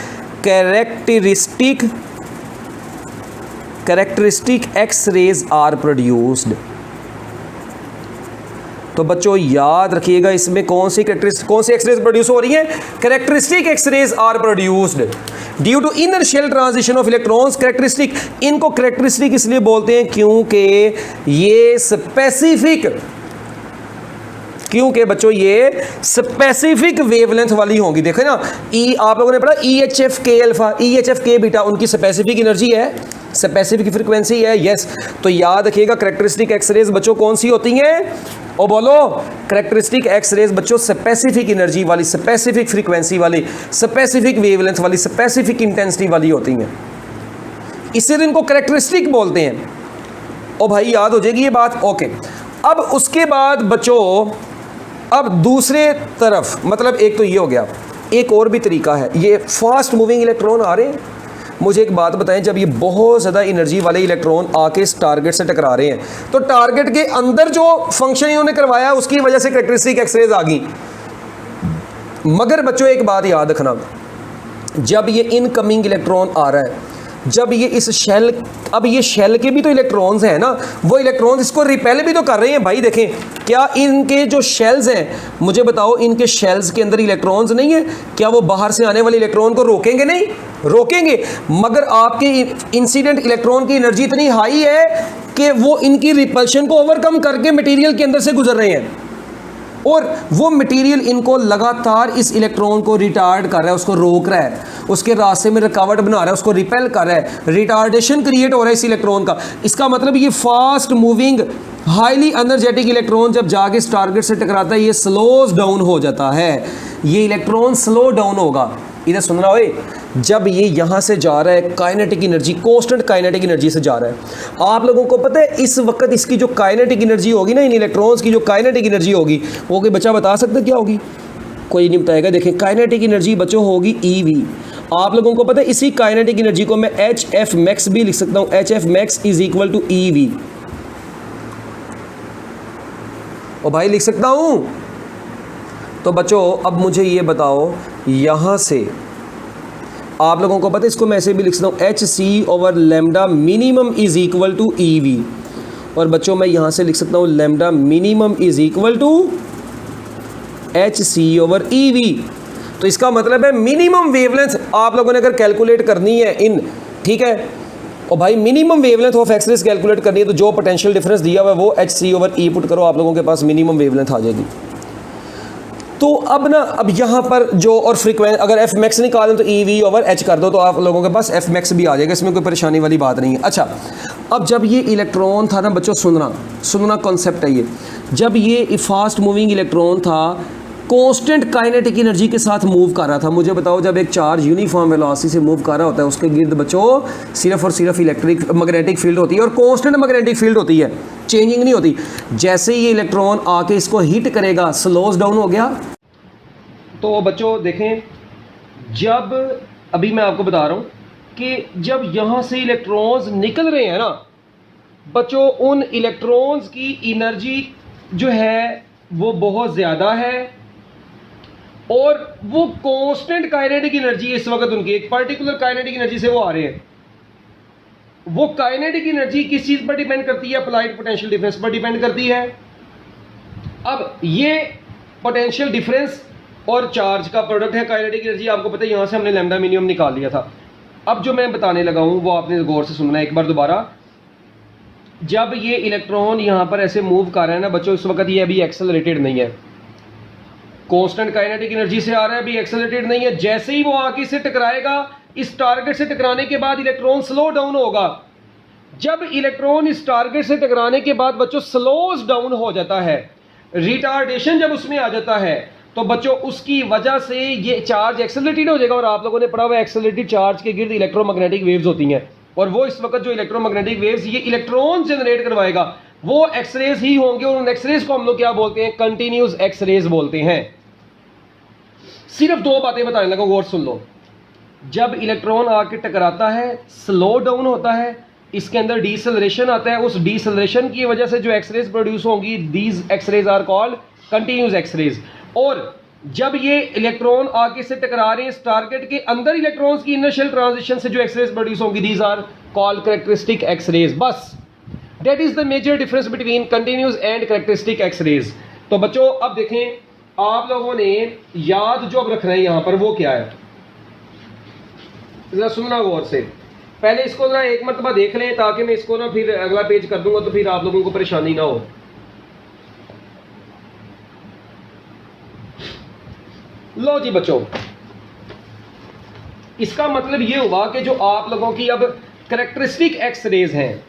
Characteristic X rays are produced. तो बच्चों याद रखिएगा इसमें कौन सी एक्स रेज प्रोड्यूस हो रही है? Characteristic X rays are produced due to inner shell transition of electrons. Characteristic, इनको कैरेक्टरिस्टिक इसलिए बोलते हैं क्योंकि ये क्योंकि बच्चों ये स्पेसिफिक वेवलेंथ वाली होंगी। देखो ना, ई आप लोगों ने पढ़ा EHF K alpha, EHF K beta, उनकी स्पेसिफिक एनर्जी है, स्पेसिफिक फ्रीक्वेंसी है। यस, तो याद रखिएगा कैरेक्टरिस्टिक एक्स रेज बच्चों कौन सी होती हैं? और बोलो, कैरेक्टरिस्टिक एक्स रेज बच्चों स्पेसिफिक एनर्जी वाली, स्पेसिफिक फ्रीक्वेंसी वाली, स्पेसिफिक वेवलेंथ वाली, स्पेसिफिक इंटेंसिटी वाली होती हैं, इसलिए इनको कैरेक्टरिस्टिक बोलते हैं। और भाई याद हो जाएगी ये बात। ओके, अब उसके बाद बच्चों अब दूसरे तरफ, मतलब एक तो ये हो गया, एक और भी तरीका है। ये फास्ट मूविंग इलेक्ट्रॉन आ रहे हैं, मुझे एक बात बताएं, जब ये बहुत ज़्यादा एनर्जी वाले इलेक्ट्रॉन आके इस टारगेट से टकरा रहे हैं तो टारगेट के अंदर जो फंक्शन इन्होंने करवाया उसकी वजह से कैरेक्टरिस्टिक एक्स रेज आ गई। मगर बच्चों एक बात याद रखना, जब ये इनकमिंग इलेक्ट्रॉन आ रहा है, जब ये इस शेल, अब ये शेल के भी तो इलेक्ट्रॉन्स हैं ना, वो इलेक्ट्रॉन्स इसको रिपेल भी तो कर रहे हैं। भाई देखें, क्या इनके जो शेल्स हैं, मुझे बताओ, इनके शेल्स के अंदर इलेक्ट्रॉन्स नहीं है? क्या वो बाहर से आने वाले इलेक्ट्रॉन को रोकेंगे? नहीं रोकेंगे। मगर आपके इंसिडेंट इलेक्ट्रॉन की एनर्जी इतनी हाई है कि वो इनकी रिपल्शन को ओवरकम करके मटेरियल के अंदर से गुजर रहे हैं, और वो मटेरियल इनको लगातार इस इलेक्ट्रॉन को रिटार्ड कर रहा है, उसको रोक रहा है, उसके रास्ते में रुकावट बना रहा है, उसको रिपेल कर रहा है, रिटार्डेशन क्रिएट हो रहा है इस इलेक्ट्रॉन का। इसका मतलब ये fast moving highly energetic electron जब जाके इस टारगेट से टकराता है, ये स्लोज डाउन हो जाता है, ये इलेक्ट्रॉन स्लो डाउन होगा। इधर सुन रहा हो, जब ये यहाँ से जा रहा है kinetic energy, constant kinetic energy से जा रहा है। आप लोगों को पता है इस वक्त इसकी जो काइनेटिक एनर्जी होगी ना, इन इलेक्ट्रॉन्स की जो काइनेटिक एनर्जी होगी, वो कोई बच्चा बता सकता है क्या होगी? कोई नहीं बताएगा। देखें, काइनेटिक एनर्जी बच्चों होगी EV। आप लोगों को पता है इसी काइनेटिक एनर्जी को मैं HF max भी लिख सकता हूँ, HF max is equal to EV। और भाई लिख सकता हूँ। तो बच्चों अब मुझे ये बताओ, यहाँ से आप लोगों को पता है इसको मैं ऐसे भी लिख सकता हूँ, HC/λ minimum is equal to EV। और बच्चों मैं यहाँ से लिख सकता हूँ λ minimum is equal to HC/EV। तो इसका मतलब है मिनिमम वेवलेंथ आप लोगों ने अगर कैलकुलेट करनी है इन, ठीक है, और भाई minimum wavelength of X rays calculate करनी है, तो जो पोटेंशियल डिफरेंस दिया हुआ है वो HC/E पुट करो, आप लोगों के पास मिनिमम वेवलेंथ आ जाएगी। तो अब ना, अब यहाँ पर जो और फ्रीक्वेंसी अगर F max निकालें तो EV/H कर दो, तो आप लोगों के पास F max भी आ जाएगा, इसमें कोई परेशानी वाली बात नहीं है। अच्छा, अब जब ये इलेक्ट्रॉन था ना बच्चों, सुनना कॉन्सेप्ट है ये, जब ये फास्ट मूविंग इलेक्ट्रॉन था कांस्टेंट काइनेटिक एनर्जी के साथ मूव कर रहा था। मुझे बताओ, जब एक चार्ज यूनिफॉर्म वेलोसिटी से मूव कर रहा होता है, उसके गिर्द बच्चों सिर्फ और सिर्फ इलेक्ट्रिक मैग्नेटिक फील्ड होती है और कांस्टेंट मैग्नेटिक फील्ड होती है, चेंजिंग नहीं होती। जैसे ही ये इलेक्ट्रॉन आके इसको हिट करेगा, स्लोज डाउन हो गया। तो बच्चों देखें, जब अभी मैं आपको बता रहा हूँ कि जब यहाँ से इलेक्ट्रॉन्स निकल रहे हैं ना बच्चों, उन इलेक्ट्रॉन्स की एनर्जी जो है वो बहुत ज़्यादा है और वो कांस्टेंट काइनेटिक एनर्जी इस वक्त उनकी एक पर्टिकुलर काइनेटिक एनर्जी से वो आ रहे हैं। वो काइनेटिक एनर्जी किस चीज़ पर डिपेंड करती है? अप्लाइड पोटेंशियल डिफरेंस पर डिपेंड करती है। अब ये पोटेंशियल डिफरेंस और चार्ज का प्रोडक्ट है काइनेटिक एनर्जी। आपको पता है यहाँ से हमने लैम्डा मिनिमम निकाल लिया था। अब जो मैं बताने लगा हूँ वो आपने गौर से सुनना है एक बार दोबारा। जब ये इलेक्ट्रॉन यहाँ पर ऐसे मूव कर रहे हैं ना बच्चों, इस वक्त ये अभी एक्सेलरेटेड नहीं है, कांस्टेंट काइनेटिक एनर्जी से आ रहा है, अभी एक्सेलरेटेड नहीं है। जैसे ही वो आगे से टकराएगा, इस टारगेट से टकराने के बाद इलेक्ट्रॉन स्लो डाउन होगा। जब इलेक्ट्रॉन इस टारगेट से टकराने के बाद बच्चों स्लोज डाउन हो जाता है, रिटार्डेशन जब उसमें आ जाता है, तो बच्चों उसकी वजह से ये चार्ज एक्सेलरेटेड हो जाएगा। और आप लोगों ने पढ़ा हुआ एक्सेलरेटेड चार्ज के गिर्द इलेक्ट्रोमैग्नेटिक वेव्स होती हैं और वो इस वक्त जो इलेक्ट्रोमैग्नेटिक वेव्स ये इलेक्ट्रॉन जनरेट करवाएगा वो एक्सरेज ही होंगे और उन एक्सरेज को हम लोग क्या बोलते हैं? कंटिन्यूस एक्सरेज बोलते हैं। सिर्फ दो बातें बताने लगा, गौर सुन लो। जब इलेक्ट्रॉन आके टकराता है, स्लो डाउन होता है, इसके अंदर डीसेलरेशन आता है। उस डीसेलरेशन की वजह से जो एक्सरेज प्रोड्यूस होंगी, these X rays are called continuous X rays. और जब ये इलेक्ट्रॉन आगे से टकरा रहे हैं, इस टारगेट के अंदर इलेक्ट्रॉन्स की इनिशियल ट्रांजिशन से जो एक्सरेज प्रोड्यूस होंगी, these are called characteristic X rays. बस that is the major difference between continuous and characteristic X rays. तो बच्चों अब देखें, आप लोगों ने याद जो अब रखना है यहां पर वो क्या है, जरा सुनना गौर से। पहले इसको ना एक मरतबा देख लें ताकि मैं इसको ना फिर अगला पेज कर दूंगा तो फिर आप लोगों को परेशानी ना हो। लो जी बच्चों, इसका मतलब ये हुआ कि जो आप लोगों की अब कैरेक्टरिस्टिक एक्सरेज हैं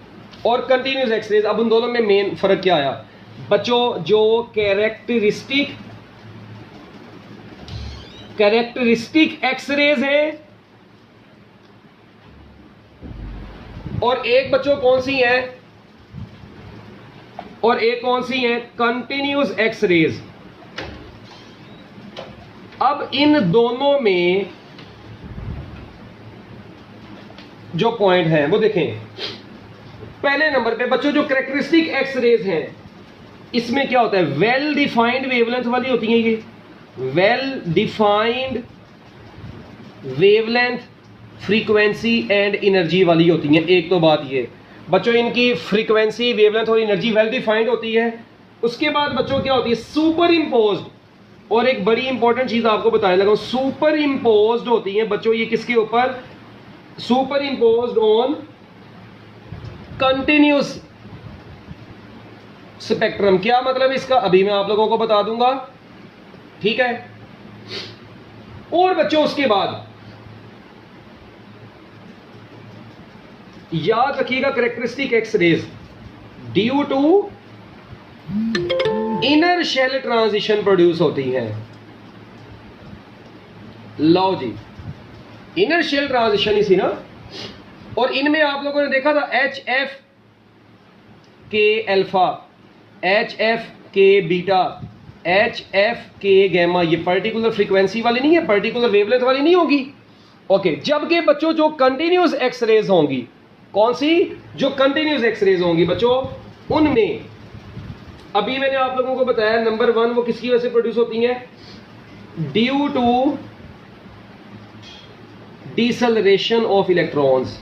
और कंटिन्यूस एक्सरेज, अब उन दोनों में मेन फर्क क्या आया बच्चों? जो कैरेक्टरिस्टिक एक्सरेज हैं और एक बच्चों कौन सी है और एक कौन सी है? Continuous X rays. अब इन दोनों में जो पॉइंट है वो देखें। पहले नंबर पे बच्चों जो कैरेक्टरिस्टिक एक्सरेज हैं, इसमें क्या होता है? वेल डिफाइंड वेवलेंथ वाली होती हैं ये, well defined wavelength, frequency and energy वाली होती हैं। एक तो बात ये बच्चों, इनकी फ्रीक्वेंसी, वेवलेंथ और एनर्जी वेल डिफाइंड होती है। उसके बाद बच्चों क्या होती है? Super imposed. और एक बड़ी इंपॉर्टेंट चीज आपको बताने लगा, सुपर इम्पोज्ड होती है बच्चों। ये किसके ऊपर? Super imposed on continuous spectrum. क्या मतलब इसका? अभी मैं आप लोगों को बता दूंगा, ठीक है। और बच्चों उसके बाद याद रखिएगा, characteristic X rays due to inner shell transition produce होती हैं। लो जी, इनर शेल ट्रांजिशन ही थी ना। और इनमें आप लोगों ने देखा था HF के अल्फा, HF के बीटा, HF के गैमा। ये पर्टिकुलर फ्रीक्वेंसी वाली नहीं है, पर्टिकुलर वेवलेंथ वाली नहीं होगी। ओके, जबकि बच्चों जो कंटिन्यूस एक्सरेज होंगी, कौन सी? जो कंटिन्यूस एक्सरेज होंगी बच्चों, उनमें अभी मैंने आप लोगों को बताया नंबर 1 वो किसकी वजह से प्रोड्यूस होती हैं? Due to deceleration of electrons.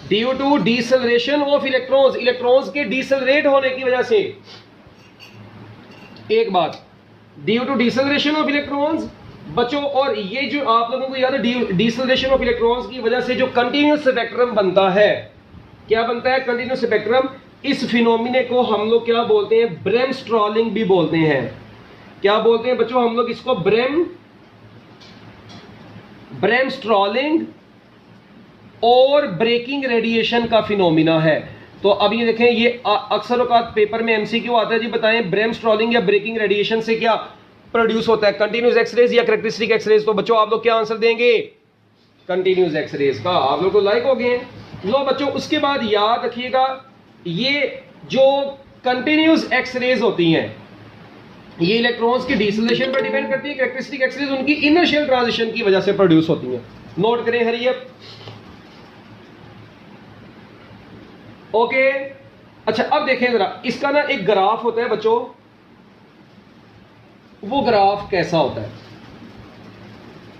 Due to deceleration of electrons, electrons के डिसेलरेट होने की वजह से। एक बात, due to deceleration of electrons बच्चों। और ये जो आप लोगों को याद है, डिसेलरेशन ऑफ इलेक्ट्रॉन्स की वजह से जो कंटिन्यूस स्पेक्ट्रम बनता है, क्या बनता है? Continuous spectrum. इस फिनोमिने को हम लोग क्या बोलते हैं? ब्रेमस्ट्रॉलिंग भी बोलते हैं। क्या बोलते हैं बच्चों? हम लोग इसको ब्रेमस्ट्रॉलिंग और ब्रेकिंग रेडिएशन का फिनोमिना है। तो अब ये देखें, ये अक्सर औकात पेपर में MCQ आता है जी, बताएं ब्रेमस्ट्रॉलिंग या ब्रेकिंग रेडिएशन से क्या प्रोड्यूस होता है, कंटिन्यूस एक्स रेज या कैरेक्टरिस्टिक एक्स रेज? तो बच्चों आप लोग क्या आंसर देंगे? कंटिन्यूस एक्स रेज का। आप लोग को लाइक हो गए हैं। लो बच्चों, उसके बाद याद रखिएगा, ये जो कंटिन्यूस एक्स रेज होती हैं ये इलेक्ट्रॉन्स के डिसोसिएशन पर डिपेंड करती है। कैरेक्टरिस्टिक एक्स रेज उनकी इनर्शियल ट्रांजिशन की वजह से प्रोड्यूस होती हैं। नोट करें, हरी अप। ओके, अच्छा अब देखें जरा, इसका ना एक ग्राफ होता है बच्चों, वो ग्राफ कैसा होता है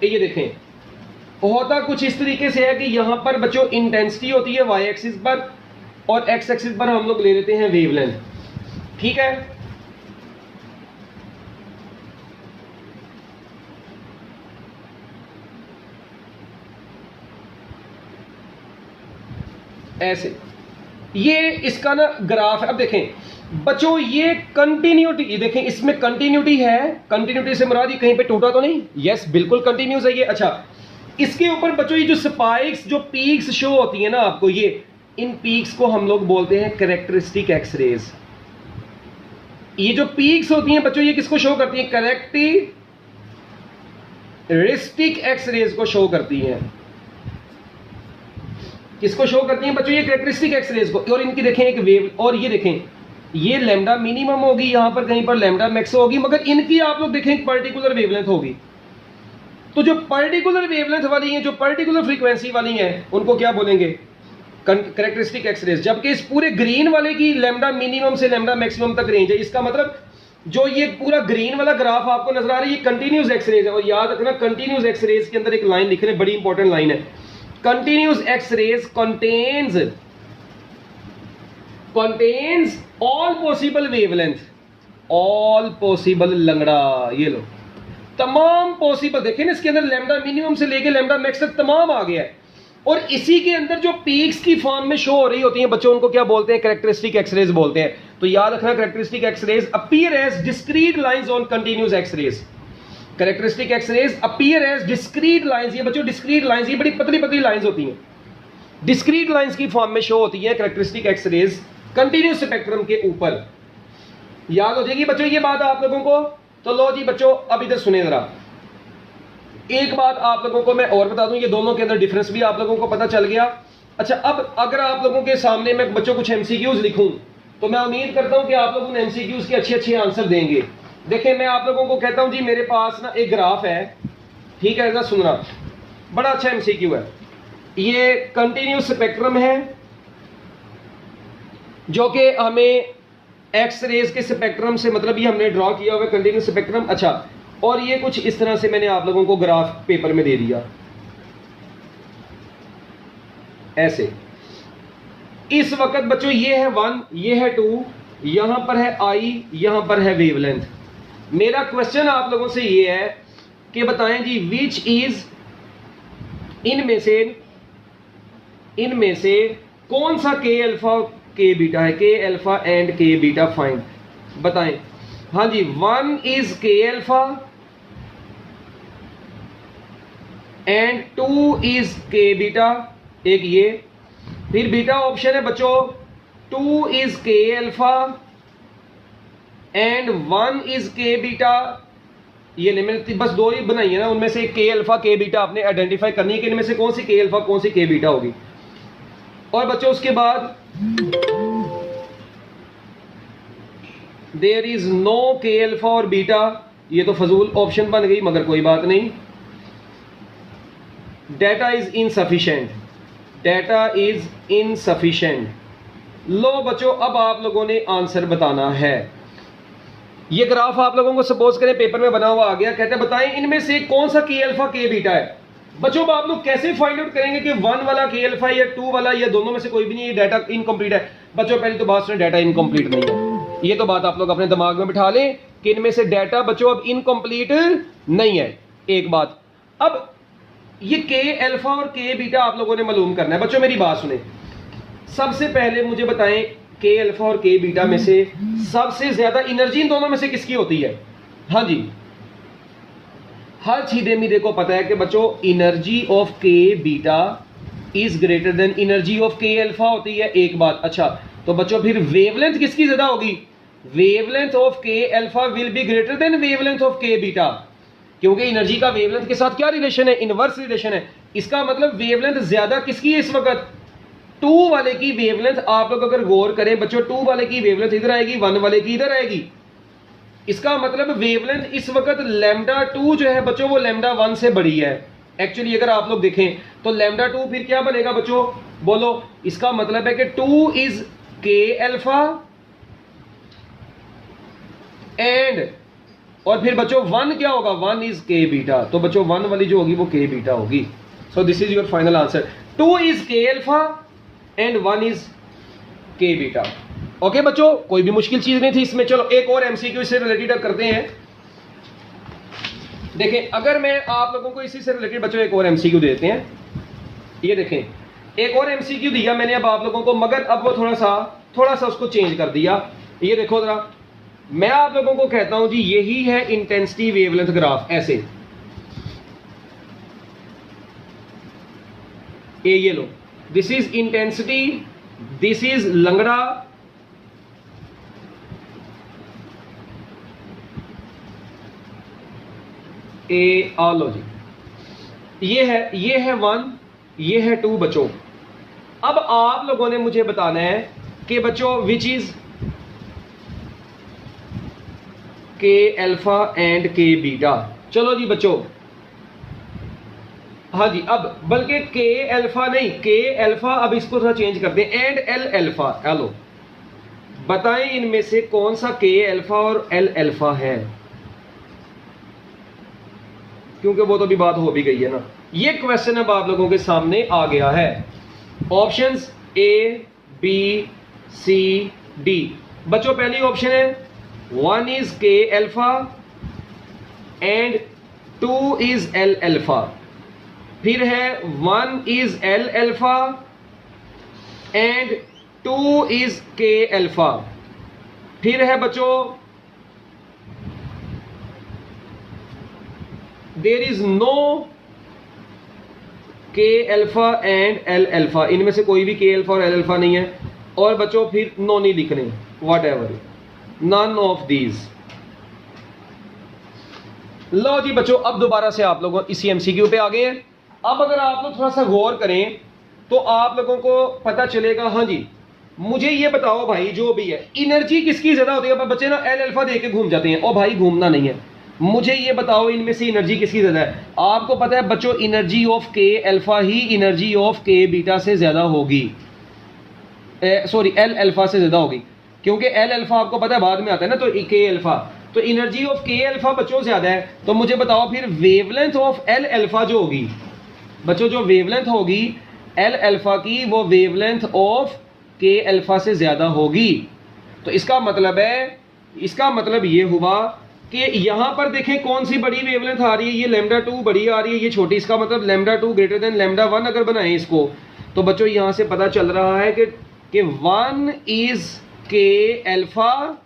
ये देखें। होता कुछ इस तरीके से है कि यहां पर बच्चों इंटेंसिटी होती है वाई एक्सिस पर, और एक्स एक्सिस पर हम लोग ले लेते हैं वेवलेंथ। ठीक है, ऐसे ये इसका ना ग्राफ है। अब देखें बच्चों, ये कंटिन्यूटी, ये देखें इसमें कंटिन्यूटी है। कंटिन्यूटी से मुराद ये कहीं पे टूटा तो नहीं? यस, बिल्कुल कंटिन्यूस है ये। अच्छा, इसके ऊपर बच्चों ये जो स्पाइक्स, जो पीक्स शो होती है ना आपको, ये इन पीक्स को हम लोग बोलते हैं कैरेक्टरिस्टिक एक्स रेज। ये जो पीक्स होती हैं बच्चों, ये किसको शो करती हैं? कैरेक्टरिस्टिक एक्स रेज को शो करती हैं। किसको शो करती हैं बच्चों? ये कैरेक्टरिस्टिक एक्स रेज को। और इनकी देखें एक वेव, और ये देखें ये लैम्डा मिनिमम होगी, यहां पर कहीं पर लैम्डा मैक्स होगी, मगर इनकी आप लोग देखें एक पर्टिकुलर वेवलेंथ होगी। तो जो पर्टिकुलर वेवलेंथ वाली हैं, जो पर्टिकुलर फ्रीक्वेंसी वाली हैं, उनको क्या बोलेंगे? Characteristic X rays. जबकि इस पूरे ग्रीन वाले की लैम्डा मिनिमम से लैम्डा मैक्सिमम तक रेंज है। इसका मतलब जो ये पूरा ग्रीन वाला ग्राफ आपको नजर आ रहा है, ये कंटिन्यूस एक्स रेज है। और याद रखना, कंटिन्यूस एक्स रेज के अंदर एक लाइन लिख रहे हैं, बड़ी इंपॉर्टेंट लाइन है। Continuous X-rays contains all possible wavelength, all possible लंगड़ा, ये लो तमाम पॉसिबल। देखिए ना इसके अंदर लैम्डा मिनिमम से लेके लैम्डा मैक्स तक तमाम आ गया है। और इसी के अंदर जो पीक्स की फॉर्म में शो हो रही होती हैं बच्चों, उनको क्या बोलते हैं? कैरेक्टरिस्टिक एक्स रेज बोलते हैं। तो याद रखना, characteristic X rays appear as discrete lines on continuous X rays. Characteristic X rays appear as discrete lines. ये बच्चों डिस्क्रीट लाइंस, ये बड़ी पतली पतली लाइंस होती हैं, डिस्क्रीट लाइंस की फॉर्म में शो होती है characteristic X rays continuous spectrum के ऊपर। याद हो जाएगी बच्चों ये बात आप लोगों को। तो लो जी बच्चों, अब इधर सुने जरा, एक बात आप लोगों को मैं और बता दूं, ये दोनों के अंदर डिफरेंस भी आप लोगों को पता चल गया। अच्छा, अब अगर आप लोगों के सामने मैं बच्चों कुछ एमसीक्यूज लिखूं, तो मैं उम्मीद करता हूं कि आप लोग उन एमसीक्यूज के अच्छे अच्छे आंसर देंगे। देखिए, मैं आप लोगों को कहता हूं जी, मेरे पास ना एक ग्राफ है, ठीक है, जरा सुनना, बड़ा अच्छा एमसीक्यू है। ये कंटिन्यूस स्पेक्ट्रम है, जो कि हमें एक्स रेज के स्पेक्ट्रम से मतलब ये हमने ड्रॉ किया हुआ कंटिन्यूस स्पेक्ट्रम। अच्छा, और ये कुछ इस तरह से मैंने आप लोगों को ग्राफ पेपर में दे दिया ऐसे। इस वक्त बच्चों ये है 1, ये है 2, यहां पर है I, यहां पर है वेवलेंथ। मेरा क्वेश्चन आप लोगों से ये है कि बताएं जी, विच इज इनमें से कौन सा के अल्फा के बीटा है? के अल्फा एंड के बीटा फाइंड, बताएं। हाँ जी, 1 is K alpha and 2 is के बीटा, एक ये। फिर बीटा ऑप्शन है बच्चों, 2 is K alpha and 1 is के बीटा। ये नहीं, मैंने बस दो ही बनाई है ना, उनमें से के अल्फा के बीटा आपने आइडेंटिफाई करनी है कि इनमें से कौन सी के अल्फा कौन सी के बीटा होगी। और बच्चों उसके बाद there is no K alpha और बीटा, ये तो फजूल ऑप्शन बन गई, मगर कोई बात नहीं। Data is insufficient, data is insufficient. लो बच्चों, अब आप लोगों ने आंसर बताना है। ये ग्राफ आप लोगों को सपोज करें पेपर में बना हुआ आ गया, कहते हैं बताएं इनमें से कौन सा के अल्फा के बीटा है। बच्चों अब आप लोग कैसे फाइंड आउट करेंगे कि 1 वाला के अल्फा या 2 वाला, या दोनों में से कोई भी नहीं है, डाटा इनकम्प्लीट है। बच्चों पहले तो बात सुने, डाटा इनकम्प्लीट नहीं है, ये तो बात आप लोग अपने दिमाग में बिठा लें कि इनमें से डाटा बच्चों अब इनकम्प्लीट नहीं है। एक बात, अब ये के अल्फा और के बीटा आप लोगों ने मालूम करना है। बच्चों मेरी बात सुने, सबसे पहले मुझे बताएं के अल्फा और के बीटा में से सबसे ज्यादा एनर्जी इन दोनों में से किसकी होती है? हाँ जी, हर छीदे मीदे को पता है कि बच्चों energy of K beta is greater then energy of K alpha होती है। एक बात। अच्छा, तो बच्चों फिर वेवलेंथ किसकी ज्यादा होगी? Wavelength of K alpha will be greater than wavelength of K beta, क्योंकि एनर्जी का वेवलेंथ के साथ क्या रिलेशन है, इनवर्स रिलेशन है। इसका मतलब वेवलेंथ ज्यादा किसकी है इस वक्त, 2 वाले की वेवलेंथ। आप लोग अगर गौर करें बच्चों, 2 वाले की वेवलेंथ इधर आएगी, 1 वाले की इधर आएगी। इसका मतलब वेवलेंथ इस वक्त लैम्डा 2 जो है बच्चों वो लैम्डा 1 से बड़ी है। एक्चुअली अगर आप लोग देखें तो लैम्डा 2 फिर क्या बनेगा बच्चों, बोलो। इसका मतलब है कि 2 इज के अल्फा एंड, और फिर बच्चों 1 क्या होगा, 1 इज के बीटा। तो बच्चों 1 वाली जो होगी वो के बीटा होगी। So this is your final answer, 2 is K alpha and 1 is के बीटा। ओके बच्चों, कोई भी मुश्किल चीज नहीं थी इसमें। चलो एक और एमसीक्यू इससे रिलेटेड करते हैं। देखें, अगर मैं आप लोगों को इसी से रिलेटेड बच्चों एक और एमसीक्यू देते हैं। ये देखें, एक और एमसीक्यू दिया मैंने अब आप लोगों को, मगर अब वो थोड़ा सा उसको चेंज कर दिया। ये देखो जरा, मैं आप लोगों को कहता हूं जी यही है इंटेंसिटी वेवलेंथ ग्राफ। ऐसे ये लो, this is intensity, this is लंगड़ा, लो जी, ये है 1, ये है 2 बच्चों। अब आप लोगों ने मुझे बताना है कि बच्चों which is K alpha and के बीटा। चलो जी बच्चों, हाँ जी, अब बल्कि के अल्फा नहीं, के अल्फा, अब इसको थोड़ा चेंज कर दें, एंड एल अल्फा। हेलो, बताएं इनमें से कौन सा के अल्फा और एल अल्फा है, क्योंकि वो तो भी बात हो भी गई है ना। ये क्वेश्चन अब आप लोगों के सामने आ गया है। Options A B C D. बच्चों पहली ऑप्शन है 1 is K alpha and 2 is L alpha. फिर है 1 is L alpha and 2 is K alpha. फिर है बच्चों there is no K alpha and L alpha. इनमें से कोई भी के अल्फा और एल अल्फा नहीं है। और बच्चों फिर नो नहीं लिखने, whatever, none of these. लो जी बच्चों, अब दोबारा से आप लोगों इसी एमसीक्यू पे आ गए हैं। अब अगर आप लोग थोड़ा सा गौर करें तो आप लोगों को पता चलेगा। हाँ जी, मुझे ये बताओ भाई, जो भी है एनर्जी किसकी ज्यादा होती है। बच्चे ना एल अल्फा दे के घूम जाते हैं, और भाई घूमना नहीं है। मुझे ये बताओ इनमें से एनर्जी किसकी ज्यादा है। आपको पता है बच्चों, energy of K alpha he energy of K beta से ज्यादा होगी, सॉरी एल अल्फा से ज्यादा होगी, क्योंकि एल अल्फा आपको पता है बाद में आता है ना, तो के अल्फा, तो एनर्जी ऑफ के अल्फा बच्चों ज्यादा है। तो मुझे बताओ फिर वेवलेंथ ऑफ एल अल्फा जो होगी बच्चों, जो वेवलेंथ होगी एल अल्फा की, वो वेवलेंथ ऑफ के अल्फा से ज्यादा होगी। तो इसका मतलब ये हुआ कि यहां पर देखें कौन सी बड़ी वेवलेंथ आ रही है, ये लैम्डा 2 बड़ी आ रही है, ये छोटी। इसका मतलब लैम्डा 2 ग्रेटर देन लैम्डा 1 अगर बनाएं इसको, तो बच्चों यहां से पता चल रहा है कि 1 is K alpha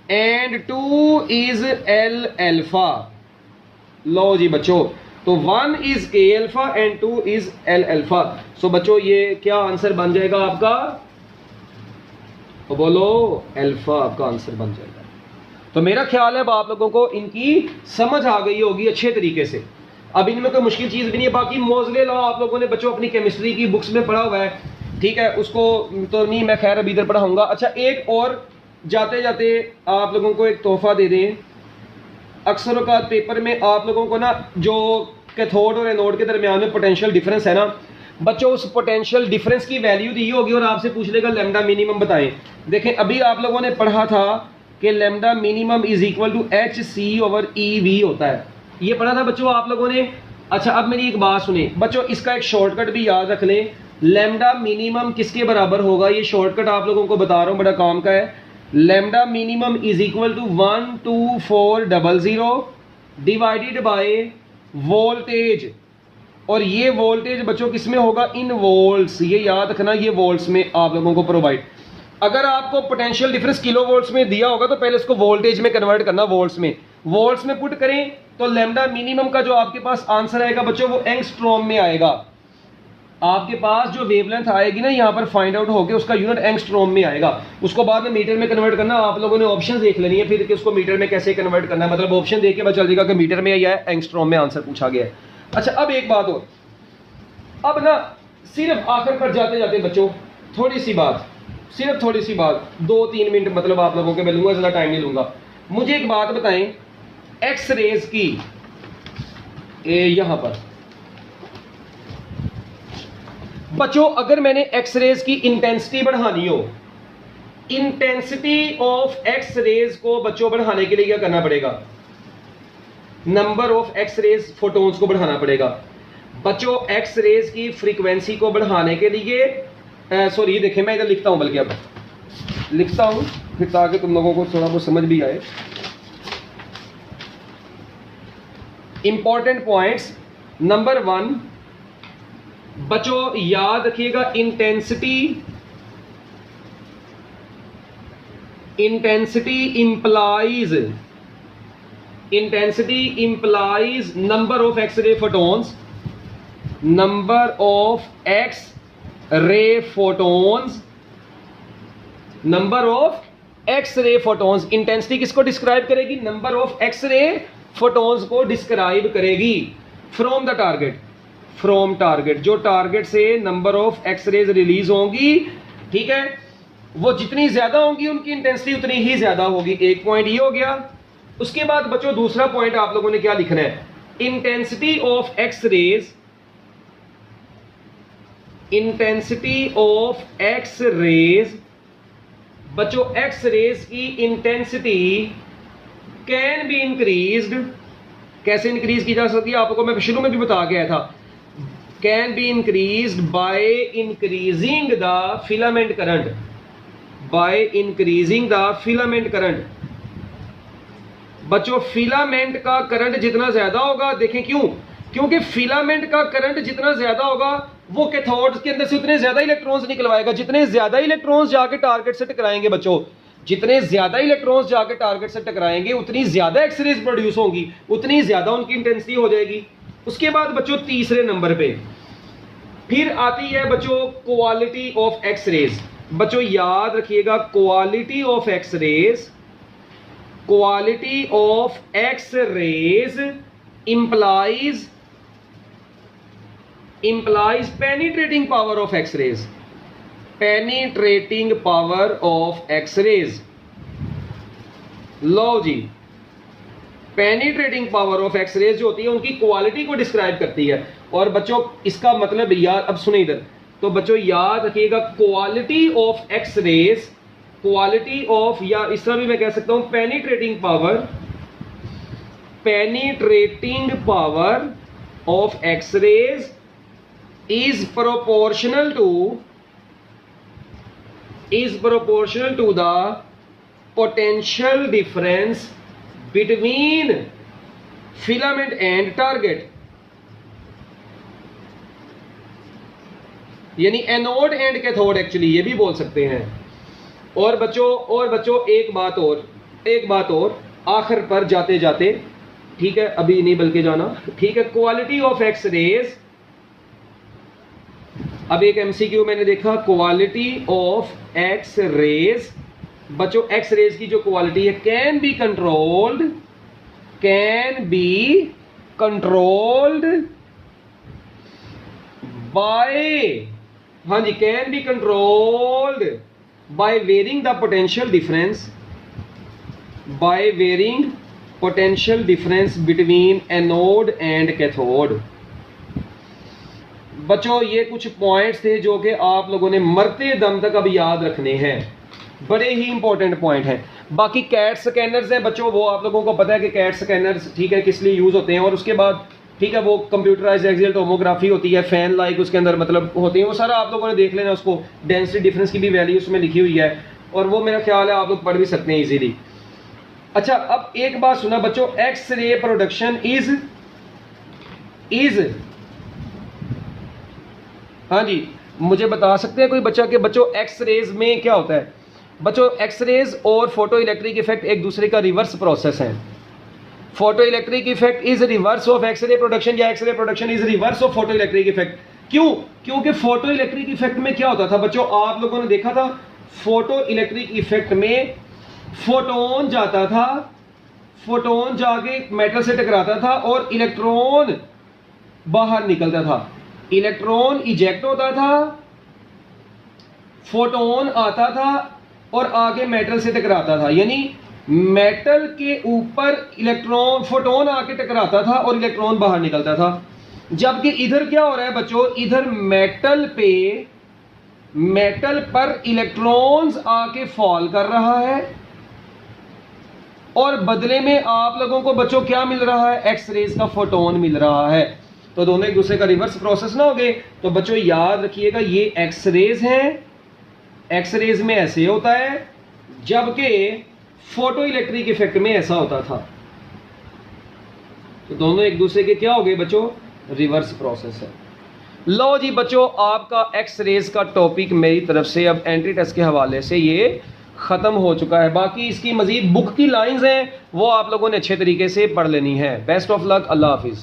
and 2 is L alpha. लो जी बच्चों, तो 1 is K alpha and 2 is L alpha. So बच्चों ये क्या आंसर बन जाएगा आपका, तो बोलो अल्फा आपका आंसर बन जाएगा। तो मेरा ख्याल है अब आप लोगों को इनकी समझ आ गई होगी अच्छे तरीके से। अब इनमें कोई मुश्किल चीज भी नहीं है। बाकी मोजले लॉ आप लोगों ने बच्चों अपनी केमिस्ट्री की बुक्स में पढ़ा हुआ है, ठीक है, उसको तो नहीं मैं खैर अभी इधर पढ़ाऊंगा। अच्छा, एक और जाते जाते आप लोगों को एक तोहफा दे दें। अक्सर औकात पेपर में आप लोगों को ना जो कैथोड और एनोड के दरमियान में पोटेंशियल डिफरेंस है ना बच्चों, उस पोटेंशियल डिफरेंस की वैल्यू दी होगी और आपसे पूछ लेगा लैम्डा मिनिमम बताएं। देखें, अभी आप लोगों ने पढ़ा था कि lambda minimum is equal to H C over E V होता है, ये पढ़ा था बच्चों आप लोगों ने। अच्छा, अब मेरी एक बात सुने बच्चों, इसका एक शॉर्टकट भी याद रख लें। लैम्डा मिनिमम किसके बराबर होगा, ये शॉर्टकट आप लोगों को बता रहा हूँ, बड़ा काम का है। Lambda minimum is equal to 12400 divided by voltage, और ये वोल्टेज बच्चों किस में होगा, इन वोल्ट्स। ये याद रखना, ये वोल्ट्स में आप लोगों को प्रोवाइड। अगर आपको पोटेंशियल डिफरेंस किलो वोल्ट्स में दिया होगा तो पहले इसको वोल्टेज में कन्वर्ट करना, वोल्ट्स में पुट करें तो लैम्डा मिनिमम का जो आपके पास आंसर आएगा बच्चों वो एंगस्ट्रॉम में आएगा। आपके पास जो वेवलेंथ आएगी ना यहाँ पर फाइंड आउट होके उसका यूनिट एंगस्ट्रॉम में आएगा, उसको बाद में मीटर में कन्वर्ट करना। आप लोगों ने ऑप्शन देख लेनी है फिर कि उसको मीटर में कैसे कन्वर्ट करना है, मतलब ऑप्शन देख के पता चल जाएगा कि मीटर में या एंगस्ट्रॉम में आंसर पूछा गया है। अच्छा अब एक बात और, अब ना सिर्फ आखिर पर जाते जाते बच्चों थोड़ी सी बात, सिर्फ थोड़ी सी बात, 2-3 मिनट मतलब आप लोगों के मैं लूँगा, ज़्यादा टाइम नहीं लूँगा। मुझे एक बात बताएं, एक्स रेज की यहाँ पर बच्चों अगर मैंने एक्स रेज की इंटेंसिटी बढ़ानी हो, इंटेंसिटी ऑफ एक्स रेज को बच्चों बढ़ाने के लिए क्या करना पड़ेगा? Number of X rays photons को बढ़ाना पड़ेगा। बच्चों एक्स रेज की फ्रीक्वेंसी को बढ़ाने के लिए सॉरी देखें मैं इधर लिखता हूं, बल्कि अब लिखता हूं फिर ताकि तुम लोगों को थोड़ा बहुत समझ भी आए। इंपॉर्टेंट पॉइंट्स, नंबर 1 बच्चों याद रखिएगा, intensity implies number of X ray photons, number of X ray photons, number of X ray photons. Intensity किसको डिस्क्राइब करेगी? Number of X ray photons को डिस्क्राइब करेगी। From the target, from target, जो target से number of X rays release होंगी, ठीक है, वो जितनी ज्यादा होंगी उनकी इंटेंसिटी उतनी ही ज्यादा होगी। एक पॉइंट ये हो गया। उसके बाद बच्चों दूसरा पॉइंट आप लोगों ने क्या लिखना है? Intensity of X rays, intensity of X rays, बच्चों एक्स रेज की इंटेंसिटी कैन बी इंक्रीज्ड। कैसे इंक्रीज की जा सकती है? आपको मैं शुरू में भी बता गया था, can be increased by increasing the filament current, by increasing the filament current. बच्चों फिलामेंट का करंट जितना ज्यादा होगा, देखें क्यों? क्योंकि फिलामेंट का करंट जितना ज्यादा होगा वो कैथोड के अंदर से उतने ज्यादा इलेक्ट्रॉन्स निकलवाएगा। जितने ज्यादा इलेक्ट्रॉन्स जाके टारगेट से टकराएंगे बच्चों, जितने ज्यादा इलेक्ट्रॉन्स जाके टारगेट से टकराएंगे उतनी ज्यादा एक्स रेज प्रोड्यूस होंगी, उतनी ज्यादा उनकी इंटेंसिटी हो जाएगी। उसके बाद बच्चों तीसरे नंबर पे फिर आती है बच्चों क्वालिटी ऑफ एक्स रेज। बच्चों याद रखिएगा, quality of X rays, quality of X rays implies penetrating power of X rays, penetrating power of X rays. लो जी, penetrating power of X rays जो होती है उनकी क्वालिटी को डिस्क्राइब करती है। और बच्चों इसका मतलब याद, अब सुने इधर, तो बच्चों याद रखिएगा quality of X rays, quality of, या इस तरह भी मैं कह सकता हूं penetrating power, penetrating power of X rays is proportional to the potential difference between filament and target, यानी एनोड एंड कैथोड एक्चुअली ये भी बोल सकते हैं। और बच्चों एक बात और आखिर पर जाते जाते, ठीक है, अभी नहीं बल्कि जाना, ठीक है, क्वालिटी ऑफ एक्स रेज। अब एक एमसीक्यू मैंने देखा, क्वालिटी ऑफ एक्स रेज। बच्चों एक्स रेज की जो क्वालिटी है कैन बी कंट्रोल्ड बाय, हाँ जी, can be controlled by varying the potential difference, by varying potential difference between anode and cathode. बच्चों ये कुछ पॉइंट्स थे जो कि आप लोगों ने मरते दम तक अब याद रखने हैं, बड़े ही इंपॉर्टेंट पॉइंट हैं। बाकी कैट स्कैनर्स हैं बच्चों, वो आप लोगों को पता है कि कैट स्कैनर्स, ठीक है, किस लिए यूज होते हैं। और उसके बाद ठीक है, वो कंप्यूटराइज्ड एक्सियल टोमोग्राफी होती है, फैन लाइक उसके अंदर मतलब होती है, वो सारा आप लोगों ने देख लेना। उसको डेंसिटी डिफरेंस की भी वैल्यू उसमें लिखी हुई है, और वो मेरा ख्याल है आप लोग पढ़ भी सकते हैं इजीली। अच्छा अब एक बात सुना बच्चों, एक्स रे प्रोडक्शन इज हाँ जी, मुझे बता सकते हैं कोई बच्चा कि बच्चों एक्स रेज में क्या होता है? बच्चों एक्स रेज और फोटो इलेक्ट्रिक इफेक्ट एक दूसरे का रिवर्स प्रोसेस है। Photoelectric effect is reverse of X ray production, या X ray production is reverse of photoelectric effect. क्यों? क्योंकि फोटो इलेक्ट्रिक इफेक्ट में क्या होता था बच्चों, आप लोगों ने देखा था फोटो इलेक्ट्रिक इफेक्ट में फोटोन जाता था, फोटोन जाके मेटल से टकराता था और इलेक्ट्रॉन बाहर निकलता था, इलेक्ट्रॉन इजेक्ट होता था, फोटोन आता था और आगे मेटल से टकराता था, यानी मेटल के ऊपर इलेक्ट्रॉन फोटोन आके टकराता था और इलेक्ट्रॉन बाहर निकलता था। जबकि इधर क्या हो रहा है बच्चों, इधर मेटल पर इलेक्ट्रॉन्स आके फॉल कर रहा है और बदले में आप लोगों को बच्चों क्या मिल रहा है, एक्स रेज का फोटोन मिल रहा है। तो दोनों एक दूसरे का रिवर्स प्रोसेस ना हो गए। तो बच्चों याद रखिएगा ये एक्स रेज हैं, एक्स रेज में ऐसे होता है, जबकि फोटो इलेक्ट्रिक इफेक्ट में ऐसा होता था। तो दोनों एक दूसरे के क्या हो गए बच्चों, रिवर्स प्रोसेस है। लो जी बच्चों, आपका एक्स रेज का टॉपिक मेरी तरफ से अब एंट्री टेस्ट के हवाले से ये ख़त्म हो चुका है। बाकी इसकी मजीद बुक की लाइंस हैं वो आप लोगों ने अच्छे तरीके से पढ़ लेनी है। बेस्ट ऑफ लक, अल्लाह हाफिज़।